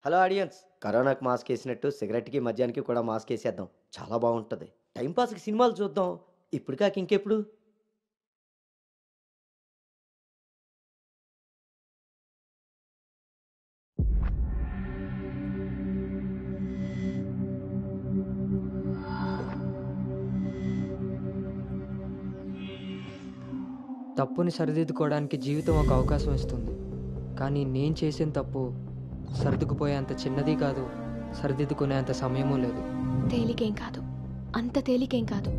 Hello audience, కరోనాకి mask వేసినట్టు సిగరెట్‌కి, మద్యానికి కూడా మాస్క్ ఏసేద్దాం. చాలా బావుంటది. టైమ్ పాస్‌కి సినిమాలు చూద్దాం. ఇప్పుడు కాక ఇంకెప్పుడు? తప్పుని సరిదిద్దుకోవడానికి జీవితం ఒక అవకాశం ఇస్తుంది. కానీ నేను చేసిన తప్పు సర్దుకుపోయేంత చిన్నది కాదు, సరిదిద్దుకునేంత సమయమూ లేదు. తేలికేం కాదు, అంత తేలికేం కాదు.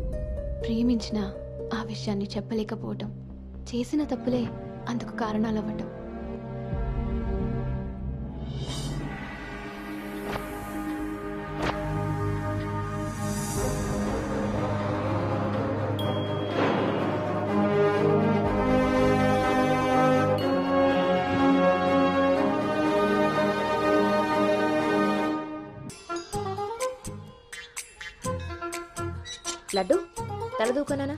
ప్రేమించిన ఆ విషయాన్ని చెప్పలేకపోవటం, చేసిన తప్పులే అందుకు కారణాలవ్వటం. లడ్డు తలదూకనానా?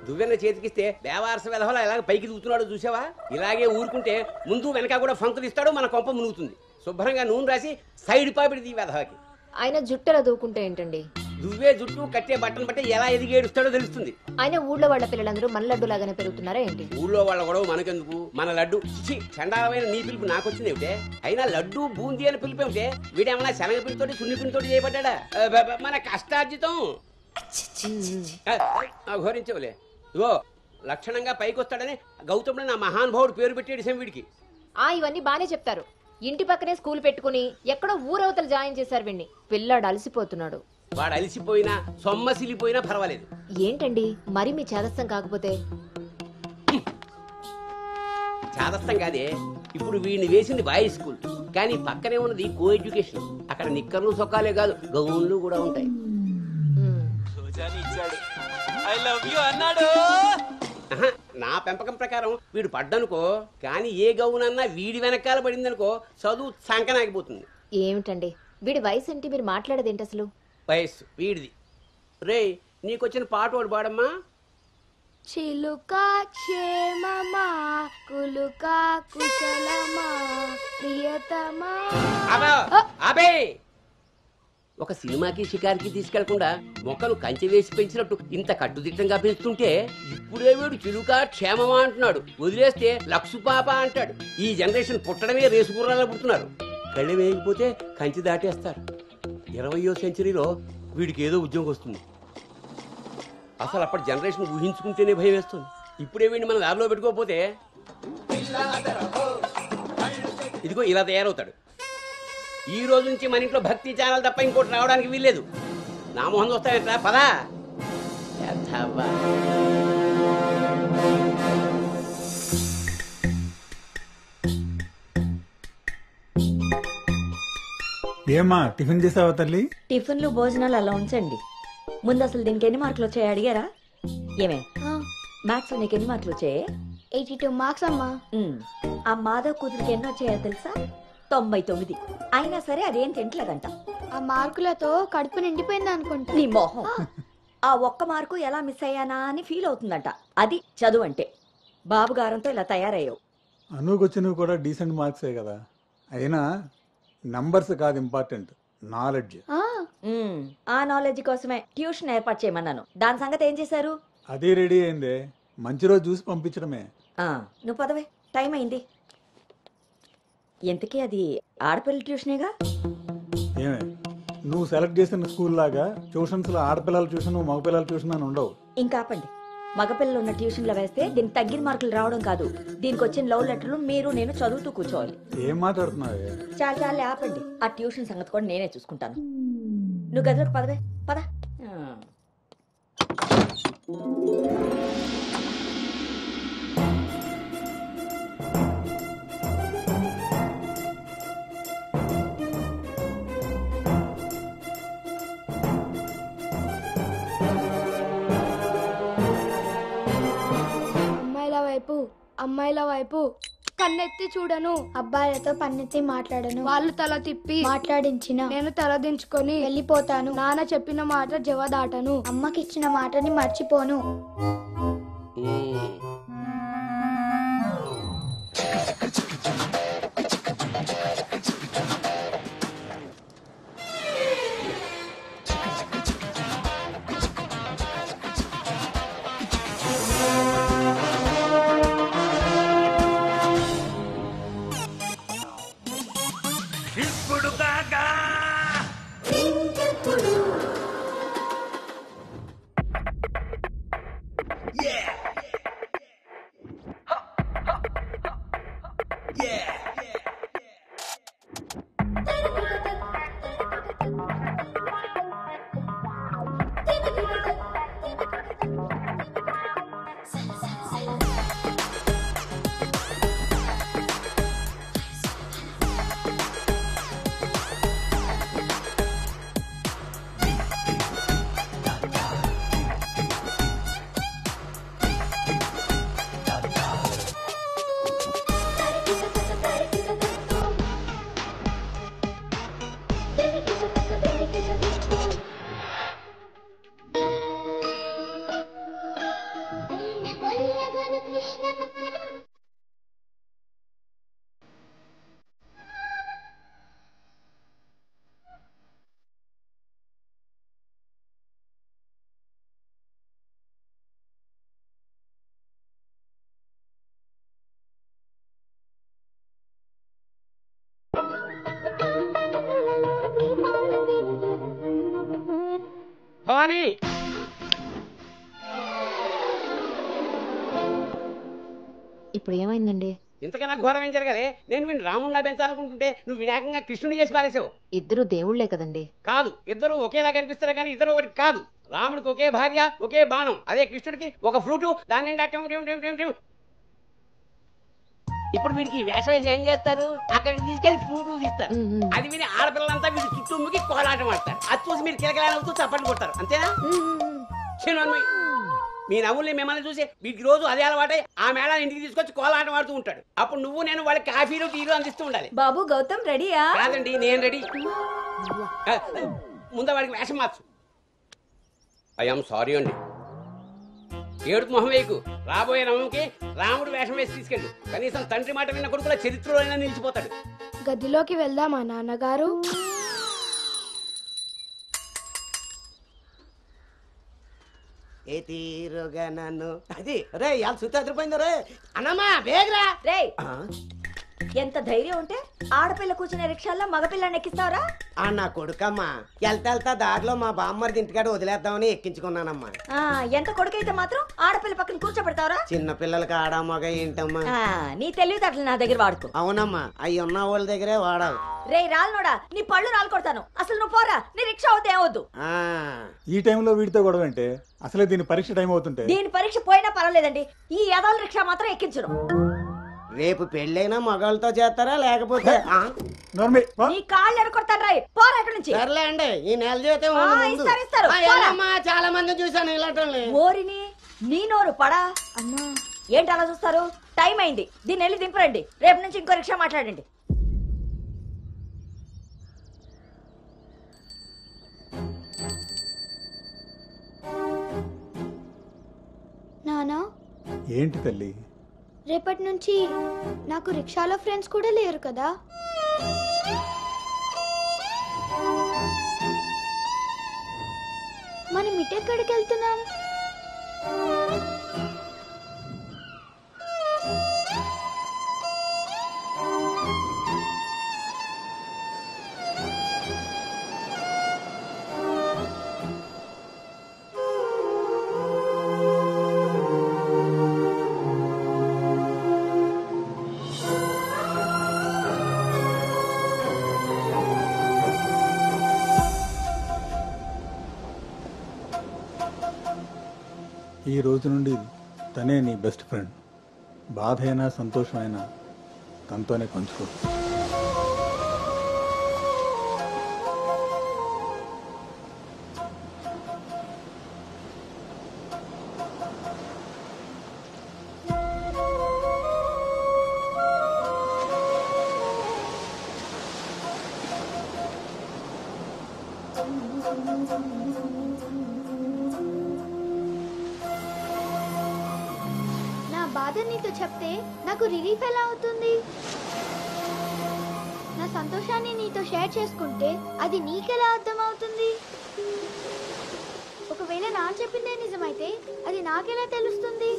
దువ్వెన చేతికిస్తే దేవారస వెధవలా ఎలాగ పైకి దూకుతున్నాడో చూసావా? ఇలాగే ఊరుకుంటే ముందు వెనక కూడా ఫంకులిస్తాడు, మన కొంప మునుగుతుంది. శుభ్రంగా నూనె రాసి సైడ్ పాపిడి వెధవకి. ఆయన జుట్టెలా దూకుంటే ఏంటండి? దువ్వే జుట్టు కట్టే బట్టను బట్టి ఎలా ఎదిగి ఏడుస్తాడో తెలుస్తుంది. ఆయన ఊళ్ళో వాళ్ళ పిల్లలందరూ మన లడ్డు లాగానే పెరుగుతున్నారా ఏంటి? ఊళ్ళో వాళ్ళ గొడవ మనకెందుకు? మన లడ్డు చిచి చండాలమైన నీ పిలుపు నాకొచ్చింది ఏమిటే? అయినా లడ్డు బూందీ అని పిలుపు ఏమిటే? వీడేమన్నా శనగపిండితోటి సున్నిపిండితోటి చేయబడ్డా? మన కష్టార్జితం ఘోరించవులే. ఇగో లక్షణంగా పైకొస్తాడని గౌతముడు నా మహానుభావుడు పేరు పెట్టేడు వీడికి. ఇవన్నీ బానే చెప్తారు. ఇంటి పక్కనే స్కూల్ పెట్టుకుని ఎక్కడో ఊరవతలు జాయిన్ చేశారు వీడిని. పిల్లాడు అలసిపోతున్నాడు. వాడు అలిసిపోయినా సొమ్మసిలిపోయినా పర్వాలేదు. ఏంటండి మరి మీ చేదస్తం కాకపోతే? చాదస్తం కాదే, ఇప్పుడు వీడిని వేసింది బాయ్స్ స్కూల్, కానీ పక్కనే ఉన్నది కో ఎడ్యుకేషన్. అక్కడ నిక్కర్లు సొక్కాలే కాదు, గౌన్లు కూడా ఉంటాయి. నా పెంపకం ప్రకారం వీడు పడ్డనుకో, కానీ ఏ గౌనన్నా వీడి వెనకాల పడిందనుకో చదువు సంకనాగిపోతుంది. ఏమిటండి వీడి వయసు ఏంటి? మీరు మాట్లాడేదేంటి అసలు? వయస్సు వీడిది. రే, నీకొచ్చిన పాట వాడు పాడమ్మా. చిలుక క్షేమమా, కులుక కుశలమా, ప్రియతమా. అబే, ఒక సినిమాకి షికారికి తీసుకెళ్లకుండా మొక్కను కంచె వేసి పెంచినట్టు ఇంత కట్టుదిట్టంగా పెంచుతుంటే ఇప్పుడే వీడు చిలుక క్షేమమా అంటున్నాడు. వదిలేస్తే లక్సు పాప అంటాడు. ఈ జనరేషన్ పుట్టడమే రేసు గుర్రాలా పుడుతున్నారు. కళ్ళె వేయకపోతే కంచె దాటేస్తారు. 20వ సెంచరీలో వీడికి ఏదో ఉద్యోగం వస్తుంది. అసలు అప్పటి జనరేషన్ ఊహించుకుంటేనే భయం వేస్తుంది. ఇప్పుడే వీడిని మనం ల్యాబ్లో పెట్టుకోకపోతే ఇదిగో ఇలా తయారవుతాడు. ఈ రోజు నుంచి మన ఇంట్లో భక్తి ఛానల్ తప్ప ఇంకోటి రావడానికి వీల్లేదు. నా మొహం వస్తాయంట పదా. ఏమా టిఫిన్ చేసావా తల్లి? టిఫిన్లు భోజనాలు అలా ఉంచండి. ముందు అసలు దీనికి ఎన్ని మార్కులు వచ్చాయి అడిగారా? ఏమే మ్యాథ్స్ నీకు ఎన్ని మార్కులు వచ్చాయి? 82 మార్క్స్ అమ్మా. ఆ మాధవ్ కూతురికి ఎన్ని వచ్చాయో తెలుసా? 99. అయినా సరే అదేం తింటలేదంట. ఆ మార్కులతో కడుపు నిండిపోయింది అనుకుంటా. నీ మొహం. ఆ ఒక్క మార్కు ఎలా మిస్ అయ్యానా అని ఫీల్ అవుతుందంట. అది చదువు అంటే. బాబు గారంతో ఇలా తయారయ్యావు. అనుకొచ్చినవి కూడా డీసెంట్ మార్క్సే కదా. అయినా నంబర్స్ కాదు ఇంపార్టెంట్, నాలెడ్జ్. ఆ నాలెడ్జ్ కోసమే ట్యూషన్ ఏర్పాటు చేయమన్నాను. దాని సంగతి ఏం చేశారు? అది రెడీ అయిందే, మంచి రోజు చూసి పంపించడమే. నువ్వు పదవే, టైం అయింది. ఎంతకీ అది ఆడపిల్ల ట్యూషనేగా? ఏమే, నువ్వు సెలెక్ట్ చేసిన స్కూల్ లాగా ట్యూషన్స్ లో ఆడపిల్లల ట్యూషన్ మగపిల్లల ట్యూషన్ అని ఉండవు. ఇంకాపండి, మగపిల్లలు ఉన్న ట్యూషన్లో వేస్తే దీనికి తగ్గిన మార్కులు రావడం కాదు, దీనికి వచ్చిన లవ్ లెటర్లు మీరు నేను చదువుతూ కూర్చోవాలి. ఏం మాట్లాడుతున్నావే? చాలా ఆపండి. ఆ ట్యూషన్ సంగతి కూడా నేనే చూసుకుంటాను. నువ్వు గదిలోకి పదవే, పద. అమ్మాయిల వైపు కన్నెత్తి చూడను, అబ్బాయిలతో పన్నెత్తి మాట్లాడను, వాళ్ళు తల తిప్పి మాట్లాడించిన నేను తల దించుకొని వెళ్ళిపోతాను, నాన్న చెప్పిన మాట జవదాటను, అమ్మకిచ్చిన మాటని మర్చిపోను. ఇప్పుడు కాగా భవానీ ఇప్పుడు ఏమైందండి? ఇంతకన్నా ఘోరం ఏం జరగలే. నేను వీడిని రాముడిలా పెంచాలనుకుంటుంటే నువ్వు వినాయకంగా కృష్ణుని చేసి పారేసావు. ఇద్దరు దేవుళ్లే కదండి. కాదు, ఇద్దరు ఒకేలా కనిపిస్తారు కానీ ఇద్దరు ఒకటి కాదు. రాముడికి ఒకే భార్య, ఒకే బాణం. అదే కృష్ణుడికి ఒక ఫ్రూటు, దాని నిండా టిమ్ టిమ్ టిమ్ టిమ్ టిమ్. ఇప్పుడు వీడికి వేషం వేసి ఏం చేస్తారు? అక్కడికి తీసుకెళ్లి ఫ్రూటు తీస్తారు. అది విని ఆడపిల్లలంతా వీడి చుట్టూ ముగి కోలాటం ఆడతారు. అది చూసి మీరు కిలకలాడుతూ చప్పట్లు కొడతారు. అంతేనా? చిన్నమ్మాయి, మీ నవ్వుల్ని మిమ్మల్ని చూసి వీటికి రోజు అదే అలవాటై ఆ మేళ ఇంటికి తీసుకొచ్చి కోలాటం ఆడుతూ ఉంటాడు. అప్పుడు నువ్వు నేను వాళ్ళకి కాఫీలు టీలు అందిస్తూ ఉండాలి. బాబు గౌతమ్ రెడీయా? కాదండి, నేను రెడీ. ముందు వాడికి వేషం మార్చు. ఐఎమ్ సారీ అండి. ఏడుపు మొహం వేయకు. రాబోయే నవమికి రాముడు వేషం వేసి తీసుకెళ్ళు. కనీసం తండ్రి మాట విన్న కొడుకుల చరిత్రలో అయినా నిలిచిపోతాడు. గదిలోకి వెళ్దామా నాన్నగారు? ఏ తీరుగా నన్ను అది రే ఇవాళ సుత్తి అదిరిపోయింది రే అన్నమ్మా బేగరా రే, ఎంత ధైర్యం ఉంటే ఆడపిల్ల కూర్చునే రిక్షాల్లో మగపిల్లని ఎక్కిస్తావరా? నా కొడుకమ్మా వెళ్తా దారిలో మా బామ్మర్ది ఇంటికాడ వదిలేద్దామని ఎక్కించుకున్నానమ్మా. ఎంత కొడుకైతే మాత్రం ఆడపిల్ల పక్కన కూర్చోబెడతావరా? చిన్న పిల్లలకి ఆడా మగ ఏంటమ్మా? నీ తెలివితేటలు నా దగ్గర వాడుకో. అవునమ్మా, అవి ఉన్న వాళ్ళ దగ్గరే వాడాలి. రే రాల్నోడా, నీ పళ్ళు రాలు కొడతాను. అసలు నువ్వు పోరా, నీ రిక్షా అవుతే ఏమవుద్దు. ఈ టైంలో వీడితో గొడవ అంటే అసలే దీని పరీక్ష టైం అవుతుంటే. దీని పరీక్ష పోయినా పర్వాలేదండి, ఈ యదాల రిక్షా మాత్రం ఎక్కించను. రేపు పెళ్ళైనా మగాళ్ళతో చేస్తారా లేకపోతే నీ కాళ్ళు ఎరకొడతాను రాయ్, పోరా ఇక్కడి నుంచి. సర్లే అండి, ఈ నెల జీతం ఇస్తారు. చాలా మంది చూసాను ఇలాంటి. ఓరిని నీ నోరు పడా. అమ్మా ఏంటి అలా చూస్తారు? టైం అయింది, దీన్ని వెళ్ళి దింపరండి. రేపు నుంచి ఇంకో రిక్షా మాట్లాడండి. నానా, ఏంటి తల్లి? రేపటి నుంచి నాకు రిక్షాలో ఫ్రెండ్స్ కూడా లేరు కదా? మనం ఇటెక్కడికి వెళ్తున్నాం? ఈ రోజు నుండి తనే నీ బెస్ట్ ఫ్రెండ్. బాధ అయినా సంతోషమైనా తనతోనే పంచుకో. బాధ నీతో చెప్తే నాకు రిలీఫ్ ఎలా అవుతుంది? నా సంతోషాన్ని నీతో షేర్ చేసుకుంటే అది నీకెలా అర్థం అవుతుంది? నాన్న చెప్పిందే నిజమైతే అది నాకెలా తెలుస్తుంది?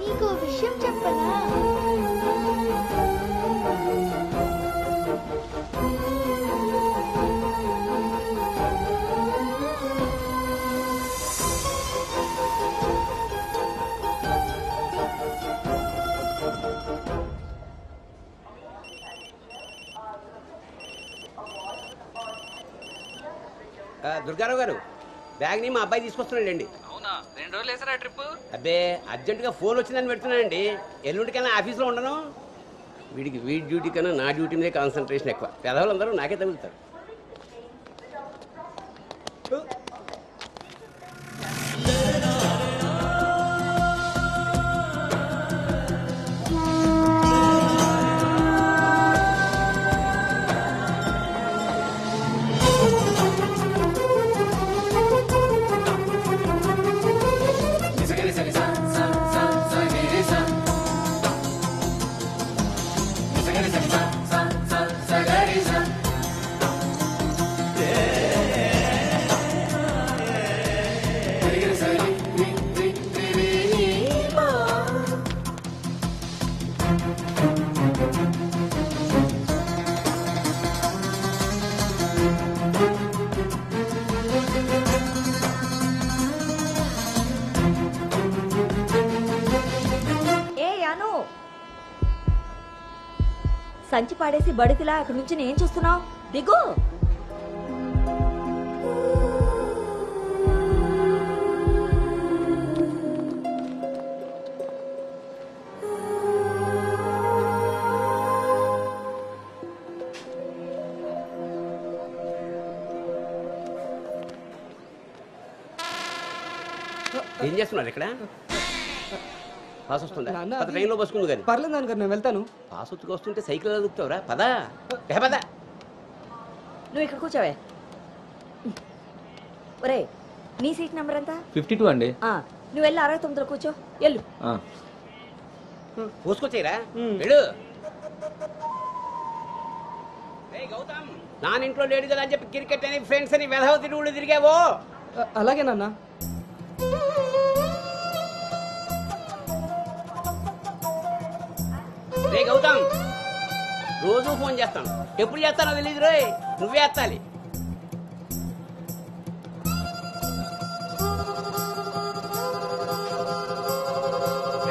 నీకు విషయం చెప్పనా? దుర్గారావు గారు, బ్యాగ్ని మా అబ్బాయి తీసుకొస్తున్నాడండి. అవునా? 2 రోజులు వేసారా ట్రిప్? అబ్బే, అర్జెంటుగా ఫోన్ వచ్చిందని పెడుతున్నానండి. ఎల్లుండికైనా ఆఫీస్లో ఉండను. వీడి డ్యూటీ కన్నా నా డ్యూటీ మీదే కాన్సన్ట్రేషన్ ఎక్కువ. పెదవులందరూ నాకే తగులుతారు. సంచి పాడేసి బడితిలా అక్కడి నుంచి నేను చూస్తున్నావు? దిగు. ఏం చేస్తున్నారు ఇక్కడ? పాస్ వస్తుందా? ట్రైన్లో బస్సుకుంది కానీ. పర్లేదు నాన్నగారు, నేను వెళ్తాను. పాస్ వచ్చుకు వస్తుంటే సైకిల్ దొక్కుతావురా? పదా పదా. నువ్వు ఇక్కడ కూర్చోవే. ఒరే, నీ సీట్ నెంబర్ ఎంత? 52 అండి. నువ్వు వెళ్ళి 69లో కూర్చో. వెళ్ళు. పోసుకొచ్చేరా వెళ్ళు. గౌతమ్, నాన్న ఇంట్లో లేడు కదా అని చెప్పి క్రికెట్ అని ఫ్రెండ్స్ అని వెధవ తిరుగుడు తిరిగావో. అలాగే నాన్న. రే గౌతమ్, రోజు ఫోన్ చేస్తాను. ఎప్పుడు చేస్తానో తెలియదు రే, నువ్వే ఎత్తాలి.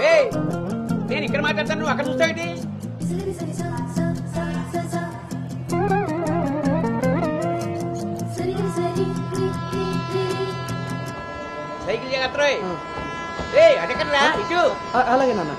రే, నేను ఇక్కడ మాట్లాడతాను, నువ్వు అక్కడ చూస్తావేంటి? సైకిల్ జాగ్రత్త రోయ్. రే అటెక్కడరా ఇటు. అలాగే నాన్న.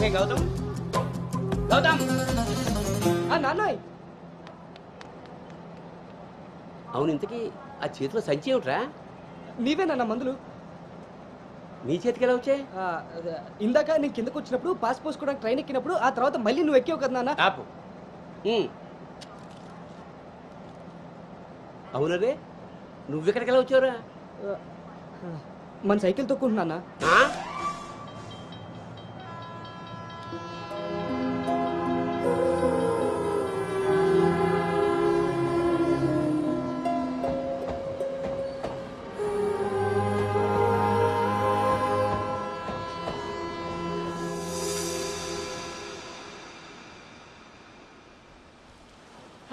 గౌతమ్ గౌతమ్ నాన్నోయ్ అవును, ఇంతకీ ఆ చేతిలో సంచి ఏమిట్రా? నీవేనా మందులు? నీ చేతికి ఎలా వచ్చాయి? ఇందాక నేను కిందకు వచ్చినప్పుడు పాస్ పోసుకోవడానికి ట్రైన్ ఎక్కినప్పుడు ఆ తర్వాత మళ్ళీ నువ్వు ఎక్కావు కదా నాన్న. ఆపు. అవునరే, నువ్వెక్కడికి ఎలా వచ్చావురా? మన సైకిల్ తొక్కుంటున్నా.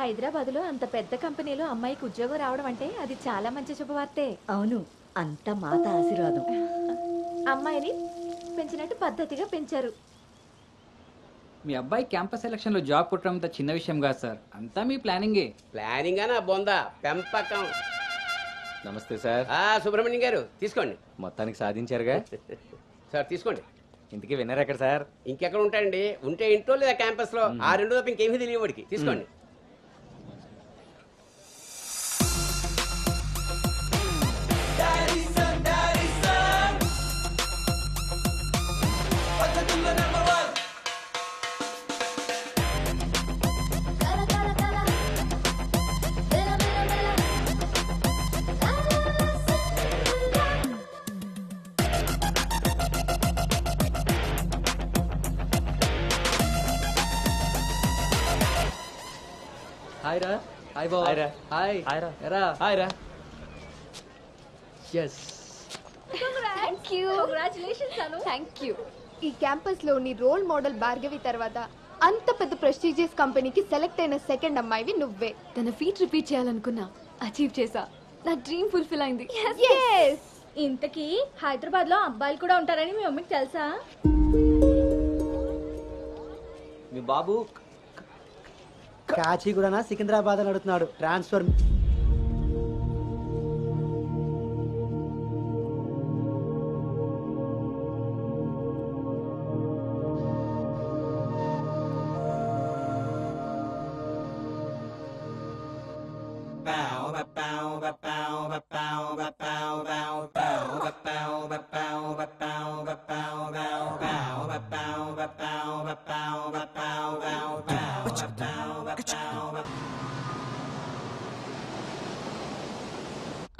హైదరాబాద్లో అంత పెద్ద కంపెనీలో అమ్మాయికి ఉద్యోగం రావడం అంటే అది చాలా మంచి శుభవార్తే. అవును, అంత మాత ఆశీర్వాదం. అమ్మాయిని పెంచినట్టు పద్ధతిగా పెంచారు. మీ అబ్బాయి క్యాంపస్ సెలక్షన్ లో జాబ్ కొట్టడం అంత చిన్న విషయం కాదు సార్, అంతా మీ ప్లానింగే. ప్లానింగ్ అనా బొందా పెంపకం. నమస్తే సార్. సుబ్రహ్మణ్యం గారు తీసుకోండి. మొత్తానికి సాధించారుగా. సార్ తీసుకోండి. ఇంతకీ విన్నర్ ఎక్కడ సార్? ఇంకెక్కడ ఉంటాయండి, ఉంటే ఇంట్లో లేదా క్యాంపస్ లో. ఆ రెండు తప్ప ఇంకేమీ తెలియదు వాడికి. తీసుకోండి. హాయ్ రా. హాయ్ బాబు. హాయ్ రా. హాయ్. హాయ్ రా. ఎరా. హాయ్ రా. Yes. Thank you. Thank you. ఈ క్యాంపస్ లో నీ రోల్ మోడల్ భార్గవి తర్వాత అంత పెద్ద ప్రెస్టీజియస్ కంపెనీకి సెలెక్ట్ అయిన సెకండ్ అమ్మాయివి నువ్వే. తన ఫీట్ రిపీట్ చేయాలనుకున్నా, అచీవ్ చేసా. నా డ్రీమ్ ఫుల్ఫిల్ అయింది. ఇంతకీ హైదరాబాద్ లో అబ్బాయిలు కూడా ఉంటారని మీ మమ్మీకి తెలుసా? మీ బాబు కాచిగూడనా సికింద్రాబాద్ అని అడుగుతున్నాడు. ట్రాన్స్ఫర్.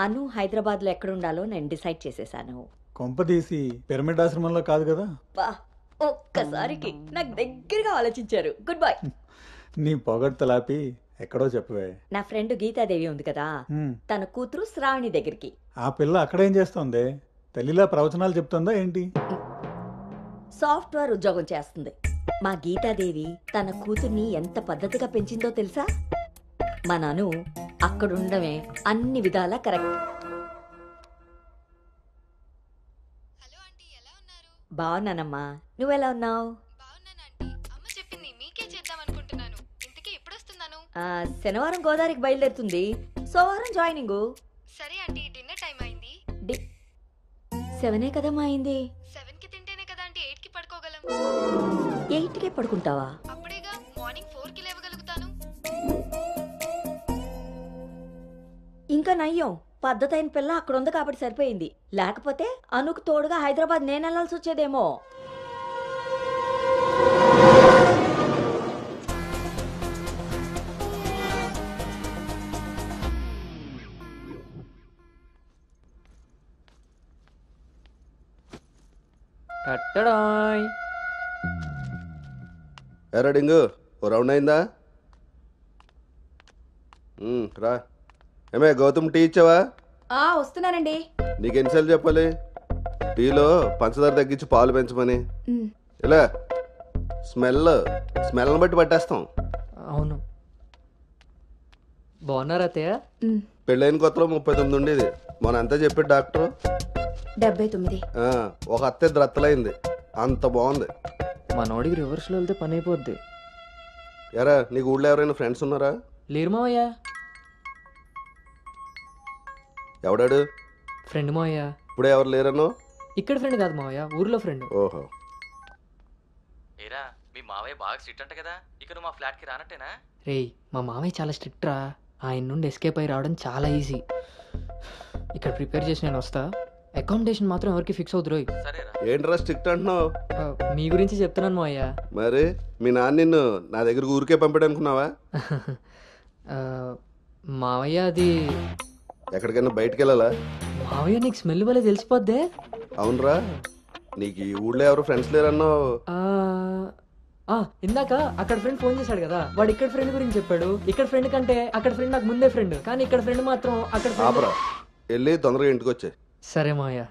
అను హైదరాబాద్లో ఎక్కడుండాలో నేను డిసైడ్ చేసేసాను. కొంపదీసి పిరమిడ్ ఆశ్రమంలో కాదు కదా? బా, ఒక్కసారికి నాకు దగ్గరగా ఆలోచించారు. Good bye. నీ పొగడ్తలాపి ఎక్కడో చెప్పవే. నా ఫ్రెండ్ గీతాదేవి ఉంది కదా, తన కూతురు శ్రావణి దగ్గరికి. ఆ పిల్ల అక్కడేం చేస్తోంది? తల్లిలా ప్రవచనాలు చెప్తుందా ఏంటి? సాఫ్ట్వేర్ ఉద్యోగం చేస్తుంది. మా గీతాదేవి తన కూతుర్ని ఎంత పద్ధతిగా పెంచిందో తెలుసా? మా నాను అక్కడుండమే అన్ని విధాలా కరెక్ట్. బాగున్నానమ్మా, నువ్వెలా ఉన్నావు? శనివారం గోదావరికి బయలుదేరుతుంది, సోమవారం జాయినింగ్. సరే ఆంటీ, డిన్నర్ టైం అయింది. 7 కదమ్మా అయింది. 7 కి తింటేనే కదా ఆంటీ 8 కి పడుకోగలం. 8కే పడుకుంటావా? అప్పుడేగా మార్నింగ్ 4 కి లేవగలుగుతాను. ఇంకా నయ్యం, పద్ధతైన పిల్ల అక్కడ ఉంది కాబట్టి సరిపోయింది. లేకపోతే అనుకు తోడుగా హైదరాబాద్ నేను వెళ్ళాల్సి వచ్చేదేమో. ఎరడింగు ఓ రౌండ్ అయిందా? రా. ఏమే గౌతమ్ టీ ఇచ్చావా? వస్తున్నానండి. నీకెన్నిసార్లు చెప్పాలి టీలో పంచదార తగ్గించి పాలు పెంచమని? ఇలా స్మెల్ని బట్టి పట్టేస్తాం. అవును. బాగున్నారా అత్తయ్య? పెళ్ళైన కొత్తలో 39 ఉండేది, మన అంతా చెప్పాడు డాక్టర్. 79. ఒక అత్తే ద్రత్తలైంది, అంత బాగుంది. మనోడికి రివర్స్లో వెళ్తే పని అయిపోద్ది. ఎరా, నీకు ఊళ్ళో ఎవరైనా ఫ్రెండ్స్ ఉన్నారా? లేరు మావయ్య. ఎవడాడు? ఫ్రెండ్ మావయ్య. ఇప్పుడే ఎవరు లేరనో? ఇక్కడ ఫ్రెండ్ కాదు మావయ్య, ఊర్లో ఫ్రెండ్. ఓహో. ఏరా మీ మావయ్య బాగా స్ట్రిక్ట్ అంట కదా, ఇక నువ్వు మా ఫ్లాట్కి రానట్టేనా? రేయ్ మా మామయ్య చాలా స్ట్రిక్ట్ రా. ఆయన నుండి ఎస్కేప్ అయి రావడం చాలా ఈజీ. ఇక్కడ ప్రిపేర్ చేసి నేను వస్తా. అకామిడేషన్ మాత్రం ఎవరికి ఫిక్స్ అవుతురోయ్. సరేరా. ఏంట్రా స్ట్రిక్ట్ అంటున్నావు? మీ గురించి చెప్తున్నాను మావయ్య. మరి మీ నాన్న నిన్ను నా దగ్గర ఊరికే పంపాడు అనుకున్నావా? మావయ్య అది ఎక్కడికైనా బయటికి వెళ్ళాలా? మావయ్య నీకు స్మెల్ వల్ల తెలిసిపోద్దే. అవునరా, నీకు ఈ ఊళ్ళో ఎవరు ఫ్రెండ్స్ లేరన్నావు. ఇందాక అక్కడ ఫ్రెండ్ ఫోన్ చేశాడు కదా, వాడు ఇక్కడ ఫ్రెండ్ గురించి చెప్పాడు. ఇక్కడ ఫ్రెండ్ కంటే అక్కడ ఫ్రెండ్ నాకు ముందే ఫ్రెండ్, కానీ ఇక్కడ ఫ్రెండ్ మాత్రం అక్కడ ఆపరా, వెళ్ళి తొందరగా ఇంటికి వచ్చే. సరే మావయ్య.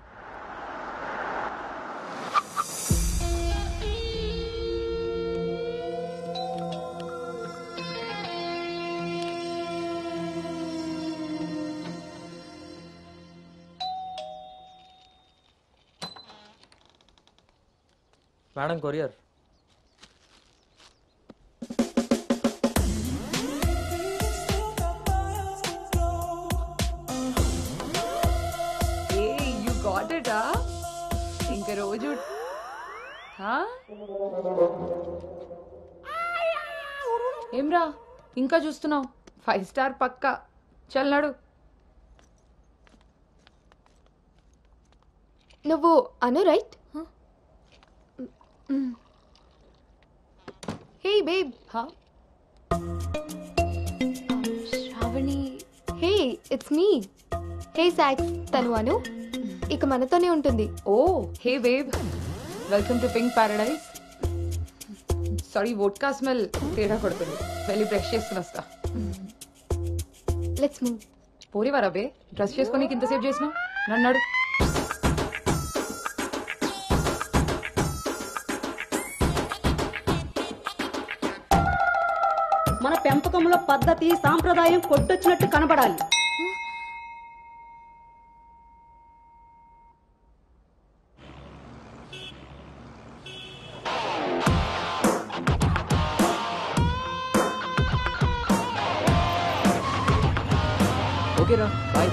Madam courier. You got it. ఇంకా రోజు ఏమ్రా ఇంకా చూస్తున్నావు? 5 స్టార్ పక్కా. చల్నాడు. నువ్వు Anu right? Hey babe. Shravani. Hey it's me. Hey సాక్స్, తను అను. ఇక మనతోనే ఉంటుంది. Oh hey babe, welcome to pink paradise. Sorry, vodka smell తేడా కొడుతుంది. వెళ్ళి బ్రష్ చేసుకుని వస్తా. Let's move. పోరివారా బే, బ్రష్ చేసుకొని ఇంతసేపు చేసినావు? నన్నాడు. మన పెంపకంలో పద్ధతి సాంప్రదాయం కొట్టొచ్చినట్టు కనబడాలి. ఓకేరా, బాయ్.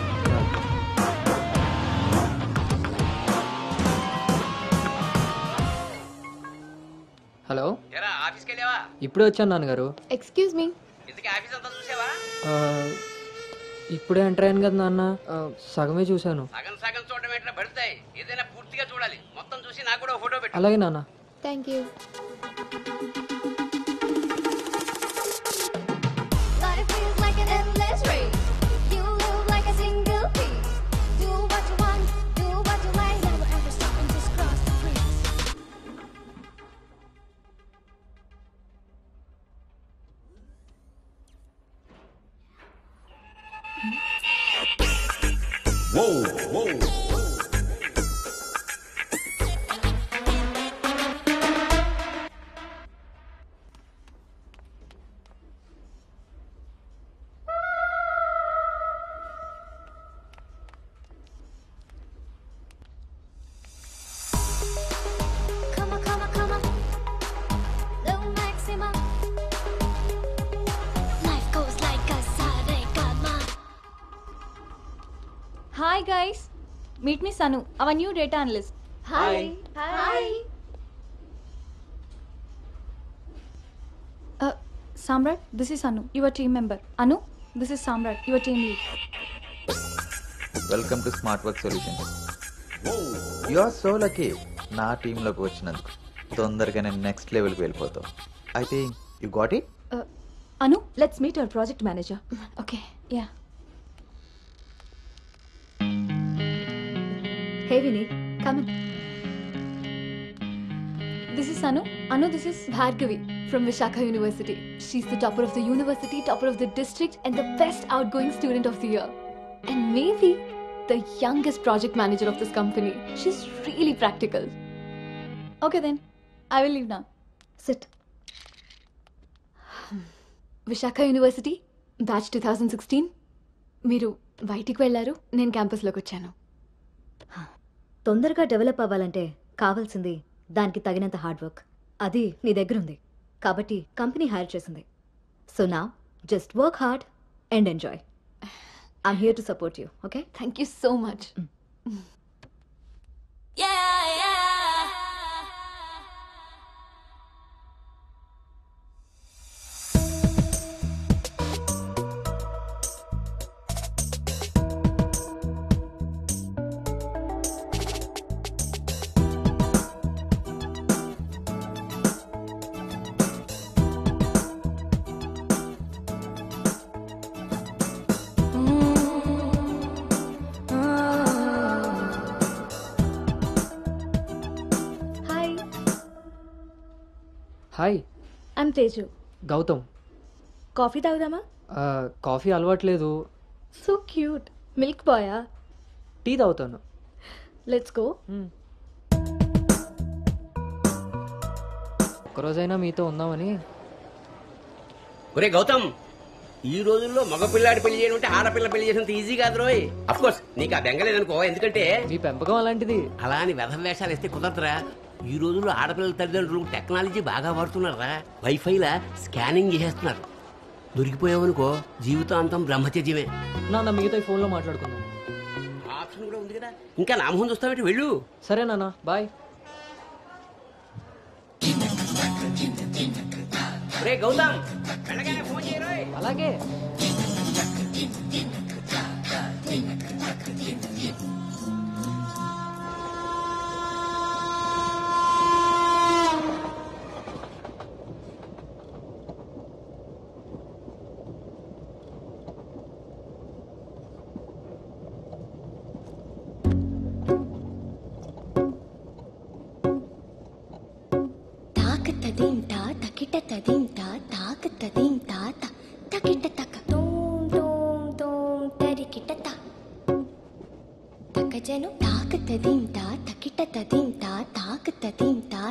హలో, ఆఫీస్కి వెళ్ళావా? ఇప్పుడే వచ్చాను నాన్నగారు. Excuse me. ఇంతకీ ఆఫీస్ అంతా చూసావా? ఇప్పుడే ఎంటర్ అయ్యాను కదా నాన్న, సగమే చూశాను. సగం సగం చూడడం ఎట్లా పడతాయి? ఏదైనా పూర్తిగా చూడాలి. మొత్తం చూసి నాకు కూడా ఫోటో పెట్టు. అలాగే నాన్న. Thank you. Hi guys, meet me Sanu, our new data analyst. Hi. Hi. Samrat, this is Anu, your team member. Anu, this is Samrat, your team lead. Welcome to smart work solutions. You are so lucky నా టీంలోకి వచ్చినందుకు. తొందరగానే next లెవెల్కి వెళ్ళిపోతావు. I think you got it. Anu, let's meet our project manager. Okay, yeah. Hey Vinny, come in. This is Anu. Anu, this is Bhargavi from Vishakha University. She's the topper of the university, topper of the district, and the best outgoing student of the year. And maybe the youngest project manager of this company. She's really practical. Okay then, I will leave now. Sit. Vishakha University, batch 2016. మీరు బయటికి వెళ్ళారు, నేను క్యాంపస్లోకి వచ్చాను. తొందరగా develop అవ్వాలంటే కావాల్సింది దానికి తగినంత హార్డ్ వర్క్. అది నీ దగ్గర ఉంది కాబట్టి కంపెనీ హైర్ చేసింది. So now just work hard and enjoy. I'm here to support you. Okay, thank you so much. Hi. I'm Teju. Gautam. Coffee తాగుదామా? కాఫీ అలవాట్లేదు. So cute. మిల్క్ బాయా? టీ తాగుతాను. Let's go. ఒక్కరోజైనా మీతో ఉందామని. ఒరే గౌతమ్, ఈ రోజుల్లో మగపిల్లాడి పెళ్లి చేయడం అంటే ఆడపిల్ల పెళ్లి చేసినంత ఈజీ కాదు రోయ్. అఫ్ కోర్స్ నీకు ఆ బెంగలేదనుకో, ఎందుకంటే మీ పెంపకం అలాంటిది. అలా అని వెధవ వేషాలు వేస్తే కుదరదురా. ఈ రోజుల్లో ఆడపిల్లల తల్లిదండ్రులు టెక్నాలజీ బాగా వాడుతున్నారా. వైఫైలా స్కానింగ్ చేసేస్తున్నారు. దొరికిపోయావనుకో జీవితాంతం బ్రహ్మచర్యమే. నాన్న మిగతా ఫోన్లో మాట్లాడుకుందాం. ఆప్షన్ కూడా ఉంది కదా. ఇంకా నా మొహం చూస్తావేంటి, వెళ్ళు. సరే నాన్న, బాయ్. రే గౌతమ్, వెళ్ళగానే ఫోన్ చేయరోయ్. అలాగే. తదింతా తకిట తదింతా తాక తదింతా తకిట తక తోం తోం తోం తరికిట త తకజను తాక తదింతా తకిట తదింతా తాక తదింతా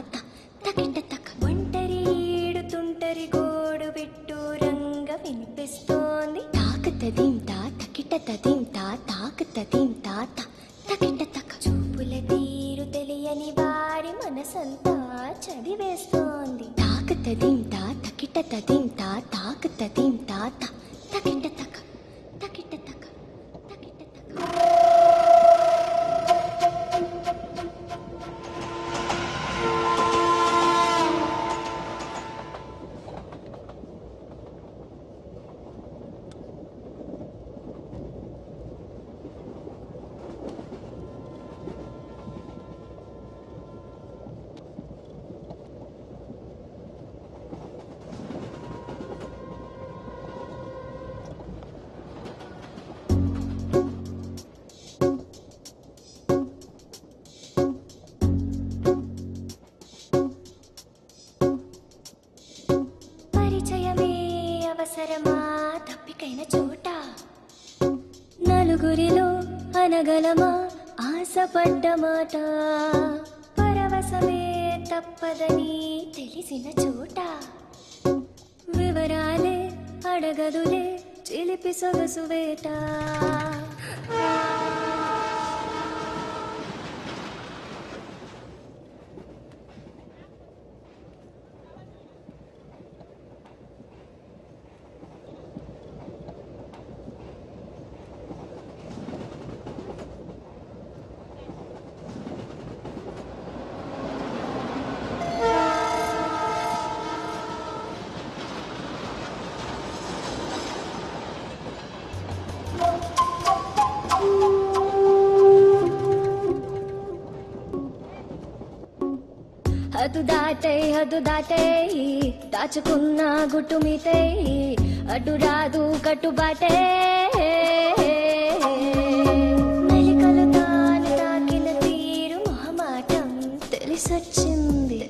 తకిట తక ఒంటరి ఈడుతుంటరి గోడు బిట్టు రంగ వినిపిస్తోంది. తాక తదింతా తకిట తదింతా తాక తదింతా తకిట తక చూపుల తీరు తెలియని వారి మనసంతా చదివేస్తోంది. తాక తదింతా తకిట తదింతా తాక తదింతా తకిట తక తకిట తక తకిట తక. అవసరమా తప్పికైన చోట నలుగురిలో అనగలమా ఆశపడ్డ మాట పరవశమే తప్పదని తెలిసిన చోట వివరాలే అడగదులే చిలిపి సొగసు వేట. హద్దు దాటే దాచుకున్న గుట్టు మీతే అడ్డు రాదు కట్టుబాటే మెలికలు తాను తాకిన తీరు మొహమాటం తెలిసొచ్చింది.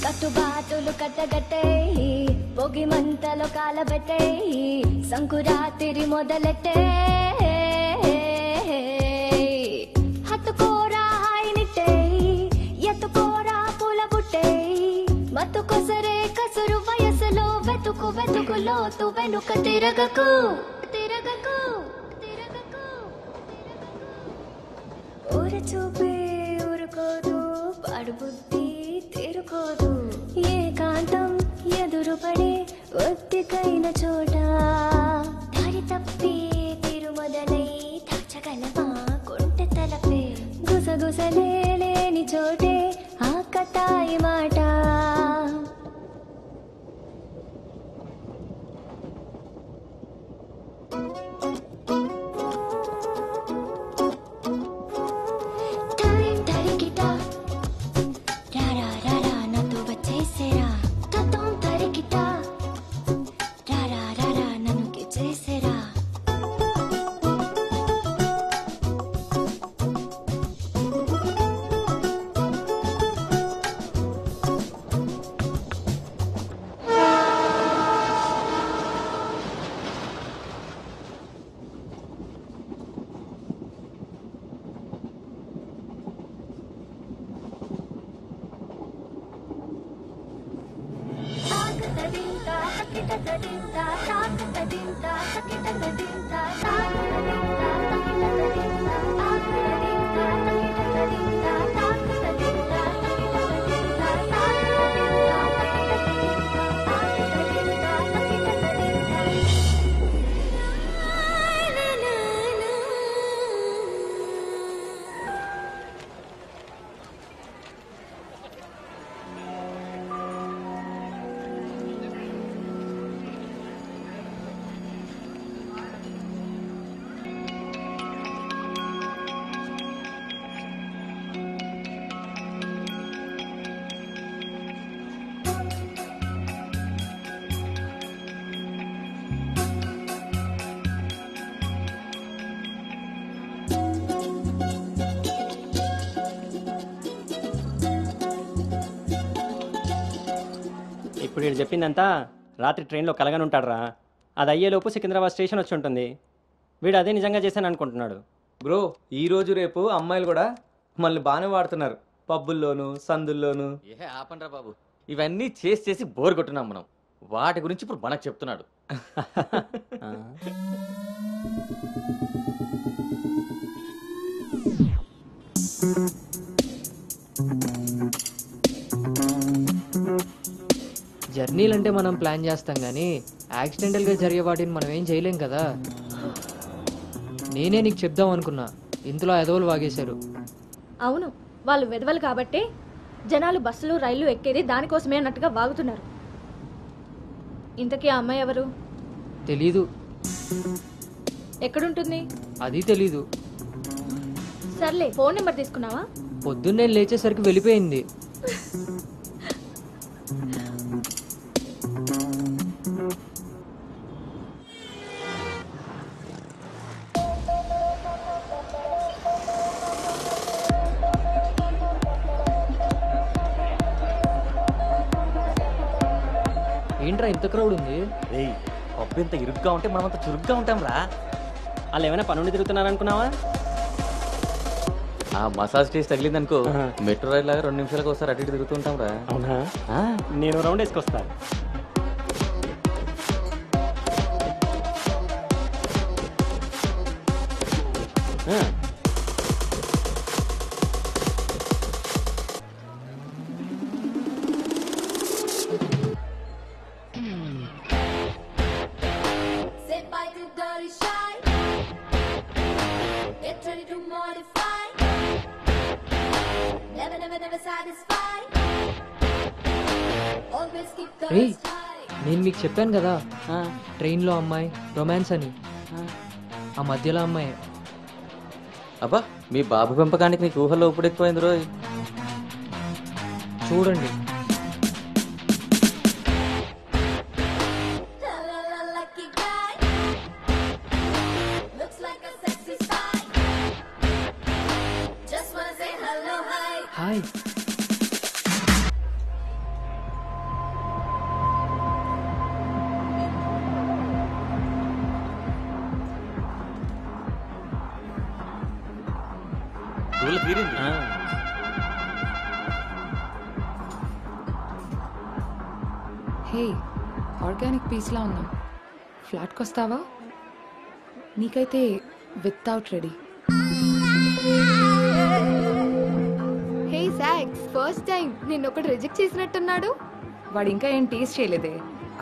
కట్టుబాటులు కట్టగట్టేయి పొగి మంటలో కాలబెట్టేయి సంకురాతిరి మొదలెట్టే హత్తుకోరా హాయినిట్టేయి ఎత్తుకోరా పూల బుట్టేయి మత్తుకొసరే కసురు వయసులో వెతుకు వెతుకు లోతు వెనుక తిరగకు తిరగకు తిరగకు ఊర చూపే ఊరుకోదు పాడు బుద్ధి తిరు ఇరుకైన చోట దారి తప్పి తిరుమొదలై దాచగలవా కొంటె తలపే గుసగుసలేని చోటే ఆకతాయి మాట ఇప్పుడు వీడు చెప్పిందంతా రాత్రి ట్రైన్లో కలగని ఉంటాడురా. అది అయ్యేలోపు సికింద్రాబాద్ స్టేషన్ వచ్చి ఉంటుంది. వీడు అదే నిజంగా చేశాను అనుకుంటున్నాడు. బ్రో ఈ రోజు రేపు అమ్మాయిలు కూడా మనల్ని బాగానే వాడుతున్నారు, పబ్బుల్లోను సందుల్లోను. ఏ ఆపండ్రా బాబు, ఇవన్నీ చేసి చేసి బోర్ కొట్టున్నాం మనం. వాటి గురించి ఇప్పుడు మనకు చెప్తున్నాడు. జర్నీలు అంటే మనం ప్లాన్ చేస్తాం కానీ యాక్సిడెంటల్గా జరిగే వాటిని మనం ఏం చేయలేం కదా. నేనే నీకు చెప్దాం అనుకున్నా, ఇంతలో ఎదవలు వాగేశారు. అవును, వాళ్ళు వెదవలు కాబట్టే జనాలు బస్సులు రైళ్లు ఎక్కేది దానికోసమే అన్నట్టుగా వాగుతున్నారు. ఇంతకీ ఆ అమ్మాయి ఎవరు? తెలీదు. ఎక్కడుంటుంది? అది తెలీదు. సర్లే, ఫోన్ నెంబర్ తీసుకున్నావా? పొద్దున్నే లేచేసరికి వెళ్ళిపోయింది. ఏంట్రా ఇంత క్రౌడ్ ఉంది? పబ్బు ఇంత ఇరుగ్గా ఉంటే మనం అంత చురుగ్గా ఉంటాం రా. వాళ్ళు ఏమైనా పనుండి తిరుగుతున్నారనుకున్నావా? ఆ మసాజ్ టేస్ట్ తగిలిందనుకో, మెట్రో రైల్ లాగా 2 నిమిషాలకు ఒకసారి అటు ఇటు తిరుగుతుంటాం రా. అవునా? నేను రౌండ్ వేసుకొస్తా. రే, నేను మీకు చెప్పాను కదా ట్రైన్లో అమ్మాయి రొమాన్స్ అని. ఆ మధ్యలో అమ్మాయి. అబ్బా, మీ బాబు పెంపకానికి నీకు ఊహల్లో ఇప్పుడు ఎక్కువైంది రోజు. చూడండి. హాయ్. హే, ఆర్గానిక్ పీస్లా ఉన్నాం. ఫ్లాట్కి వస్తావా? నీకైతే వితౌట్ రెడీ. హే సాక్స్, ఫస్ట్ టైం నిన్న ఒకటి రిజెక్ట్ చేసినట్టున్నాడు. వాడు ఇంకా ఏం టేస్ట్ చేయలేదే,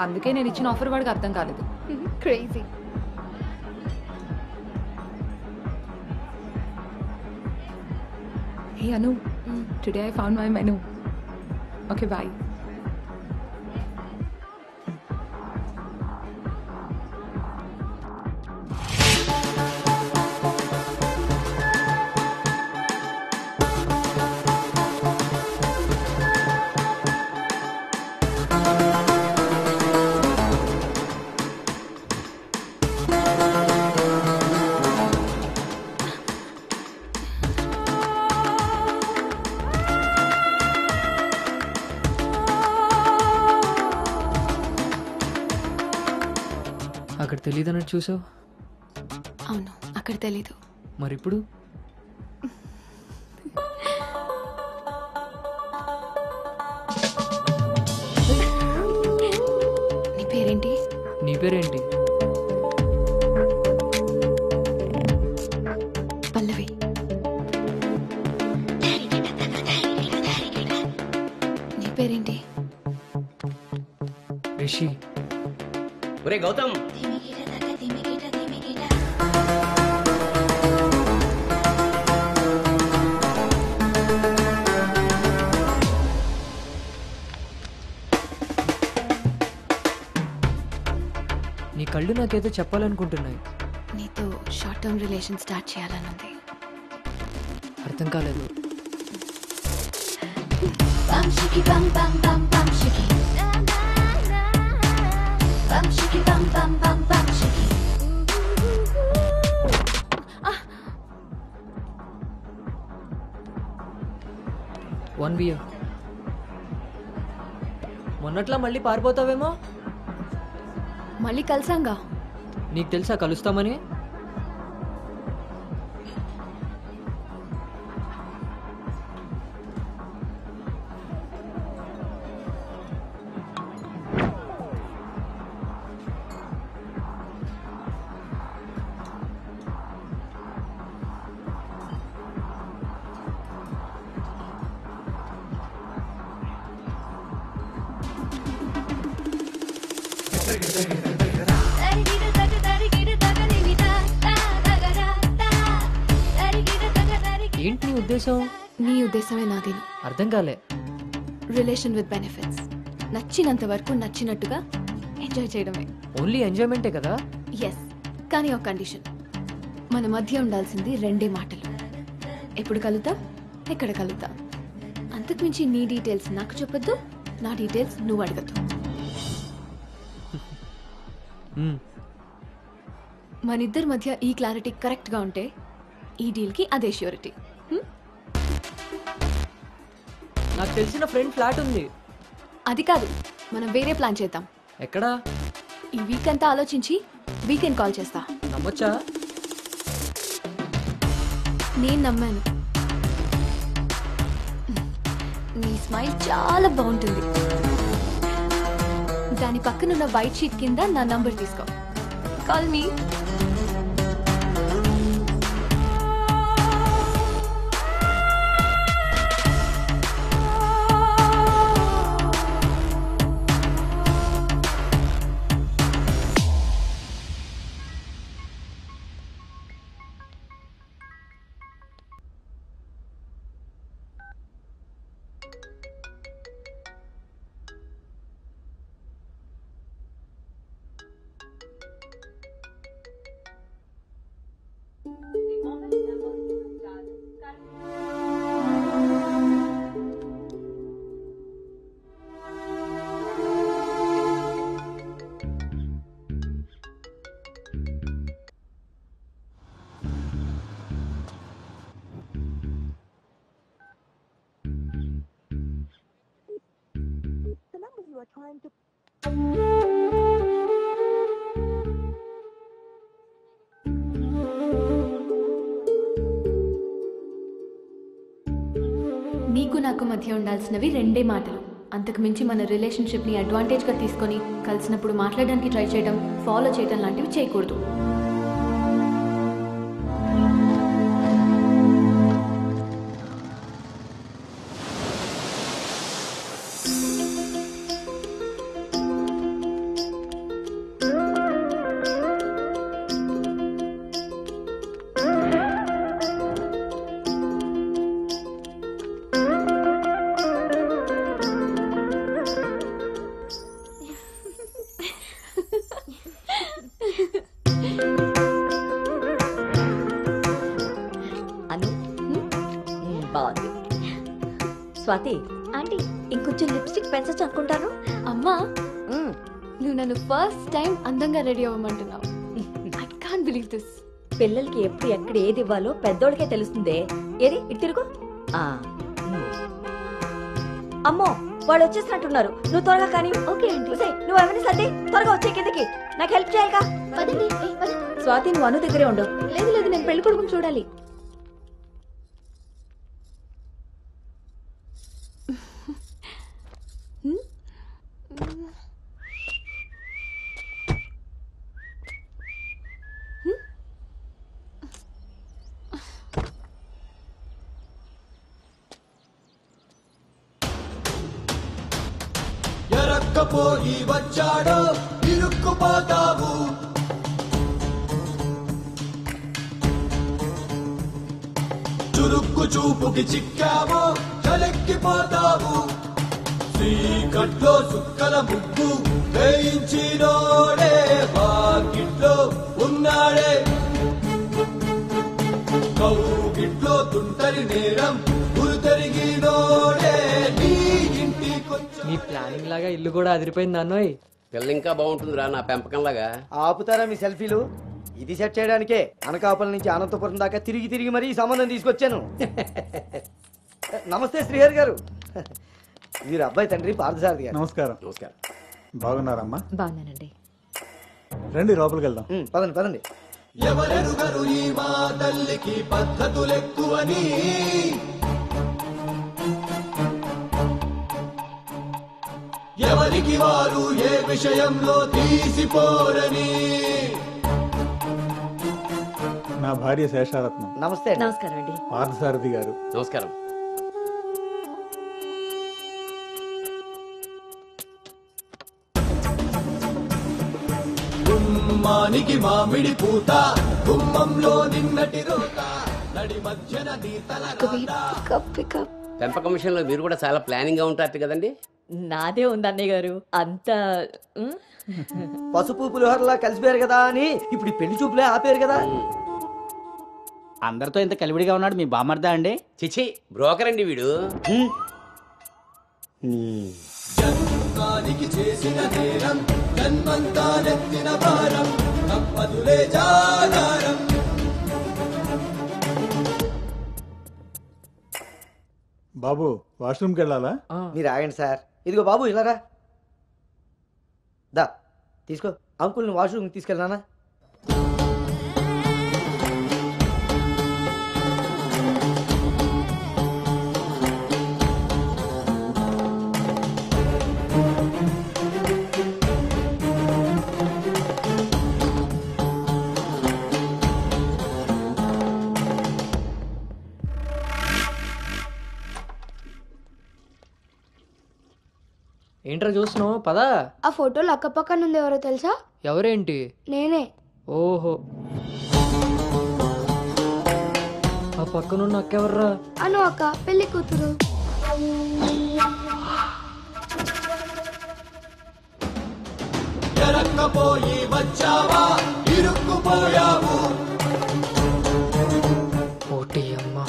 అందుకే నేను ఇచ్చిన ఆఫర్ వాడికి అర్థం కాలేదు. Crazy. Hey Anu, today I found my menu. Okay, bye. అక్కడ తెలియదన్నట్టు చూసావు. అవును, అక్కడ తెలీదు. మరి ఇప్పుడు నీ పేరేంటి? నీ పేరేంటి? పల్లవి. నీ పేరేంటి? రిషి. ఒరే గౌతమ్, నీ కళ్ళు నాకేదో చెప్పాలనుకుంటున్నాయి. నీతో షార్ట్ టర్మ్ రిలేషన్ స్టార్ట్ చేయాలనుంది. అర్థం కాలేదు. One beer. మొన్నట్లా మళ్ళీ పారిపోతావేమో. మళ్ళీ కలిసాంగా. నీకు తెలుసా కలుస్తామని? ఏంటి నీ ఉద్దేశం? నీ ఉద్దేశమే నాది. అర్థం కాలే. Relation with benefits. నచ్చినంత వరకు నచ్చినట్టుగా ఎంజాయ్ చేయడమే. ఓన్లీ ఎంజాయ్మెంటే కదా? ఎస్, కానీ ఒక కండిషన్. మన మధ్య ఉండాల్సింది రెండే మాటలు. ఎప్పుడు కలుద్దాం, ఎక్కడ కలుద్దాం. అంతకుమించి నీ డీటెయిల్స్ నాకు చెప్పొద్దు, నా డీటెయిల్స్ నువ్వు అడగద్దు. మనిద్దరి మధ్య ఈ క్లారిటీ కరెక్ట్గా ఉంటే ఈ డీల్కి అదే ష్యూరిటీ. నాకు తెలిసిన ఫ్రెండ్ ఫ్లాట్ ఉంది. అది కాదు, మనం వేరే ప్లాన్ చేద్దాం. ఎక్కడా? ఈ వీక్ అంతా ఆలోచించి వీకెండ్ కాల్ చేస్తా. నమ్మొచ్చా? నేను నమ్మాను. నీ స్మైల్ చాలా బాగుంటుంది. దాని పక్కనున్న వైట్ షీట్ కింద నా నంబర్ తీసుకో. Call me. నీకు నాకు మధ్య ఉండాల్సినవి రెండే మాటలు. అంతకు మించి మన రిలేషన్షిప్ని అడ్వాంటేజ్గా తీసుకొని కలిసినప్పుడు మాట్లాడడానికి ట్రై చేయడం, ఫాలో చేయడం లాంటివి చేయకూడదు. స్వాతి ఆంటీ ఇంకొంచెం లిప్స్టిక్ పెంచచ్చు అనుకుంటాను. అమ్మా నువ్వు నన్ను ఫస్ట్ టైం అందంగా రెడీ అవ్వమంటున్నావు. I can't believe this. పిల్లలకి ఎప్పుడు ఎక్కడ ఏది ఇవ్వాలో పెద్దోళ్ళకే తెలుస్తుందే. ఏది ఇటు తిరుగు. అమ్మో వాళ్ళు వచ్చేసినట్టున్నారు. నువ్వు త్వరగా కానీ. Okay aunty. నువ్వు ఎవరిని సర్ది త్వరగా వచ్చే కిందకి. నాకు హెల్ప్ చేయాలిగా. స్వాతి నువ్వు అను దగ్గరే ఉండు. లేదు లేదు, నేను పెళ్లి కొడుకుని చూడాలి. ఎరక్కపోయి వచ్చాడో ఇరుక్కుపోతావు. చురుక్కు చూపుకి చిక్కావో చలెక్కిపోతావు. శ్రీకట్లో సుక్కల ముగ్గు వేయించినోడే వాకిట్లో ఉన్నాడే. కౌగిట్లో తుంటరి నేరం గురు తిరిగినోడే నీ ఇంటికొచ్చా. మీ ప్లానింగ్ లాగా ఇల్లు కూడా అదిరిపోయింది అన్నోయ్. పిల్ల ఇంకా బాగుంటుందిరా నా పెంపకంలాగా. ఆపుతారా మీ సెల్ఫీలు? ఇది సెట్ చేయడానికే అనకాపల్లి నుంచి అనంతపురం దాకా తిరిగి తిరిగి మరీ ఈ సంబంధం తీసుకొచ్చాను. నమస్తే శ్రీహరి గారు. వీరు అబ్బాయి తండ్రి పార్థసారథి గారు. నమస్కారం. నమస్కారం. బాగున్నారమ్మా? బాగున్నానండి. రండి లోపలికి వెళ్దాం. పదండి పదండి. ఎవరెరుగరు ఈ మా తల్లికి పద్ధతులెక్కువని. ఎవరికి వారు ఏ విషయంలో తీసిపోరని. నా భార్య శేషారత్నం. నమస్తే. నమస్కారం అండి. పార్థసారథి గారు. నమస్కారం. గుమ్మానికి మామిడి పూత గుమ్మంలో నిన్నటి రోత నడి మధ్యన నీతల పెంపకం విషయంలో మీరు కూడా చాలా ప్లానింగ్ గా ఉంటారు కదండి. నాదే ఉంది అన్నయ్య గారు. అంతా పసుపు పులిహోరలా కలిసిపోయారు కదా అని ఇప్పుడు పెళ్లి చూపులే ఆపేరు కదా. అందరితో ఇంత కలివిడిగా ఉన్నాడు మీ బామర్దా అండి? చిచి బ్రోకర్ అండి వీడు. జన్మానికి చేసిన నేరం జన్మంతా నెత్తిన భారం తప్పదులే జాగారం. బాబు వాష్రూమ్కి వెళ్ళాలా? మీరు ఆగండి సార్. ఇదిగో బాబు ఇలారా. దా తీసుకో. అంకుల్ని వాష్రూమ్కి తీసుకెళ్ళానా? ఏంట్రా చూస్తున్నావు? పదా. ఆ ఫోటోలు అక్కపక్కన ఉంది. ఎవరో తెలుసా? ఎవరేంటి? నేనే. ఓహో, ఆ పక్కనున్న అక్కెవర్రా? అను అక్క, పెళ్లి కూతురు. ఎరక్కపోయి వచ్చావా ఇరుక్కుపోయావు. ఓటి అమ్మ,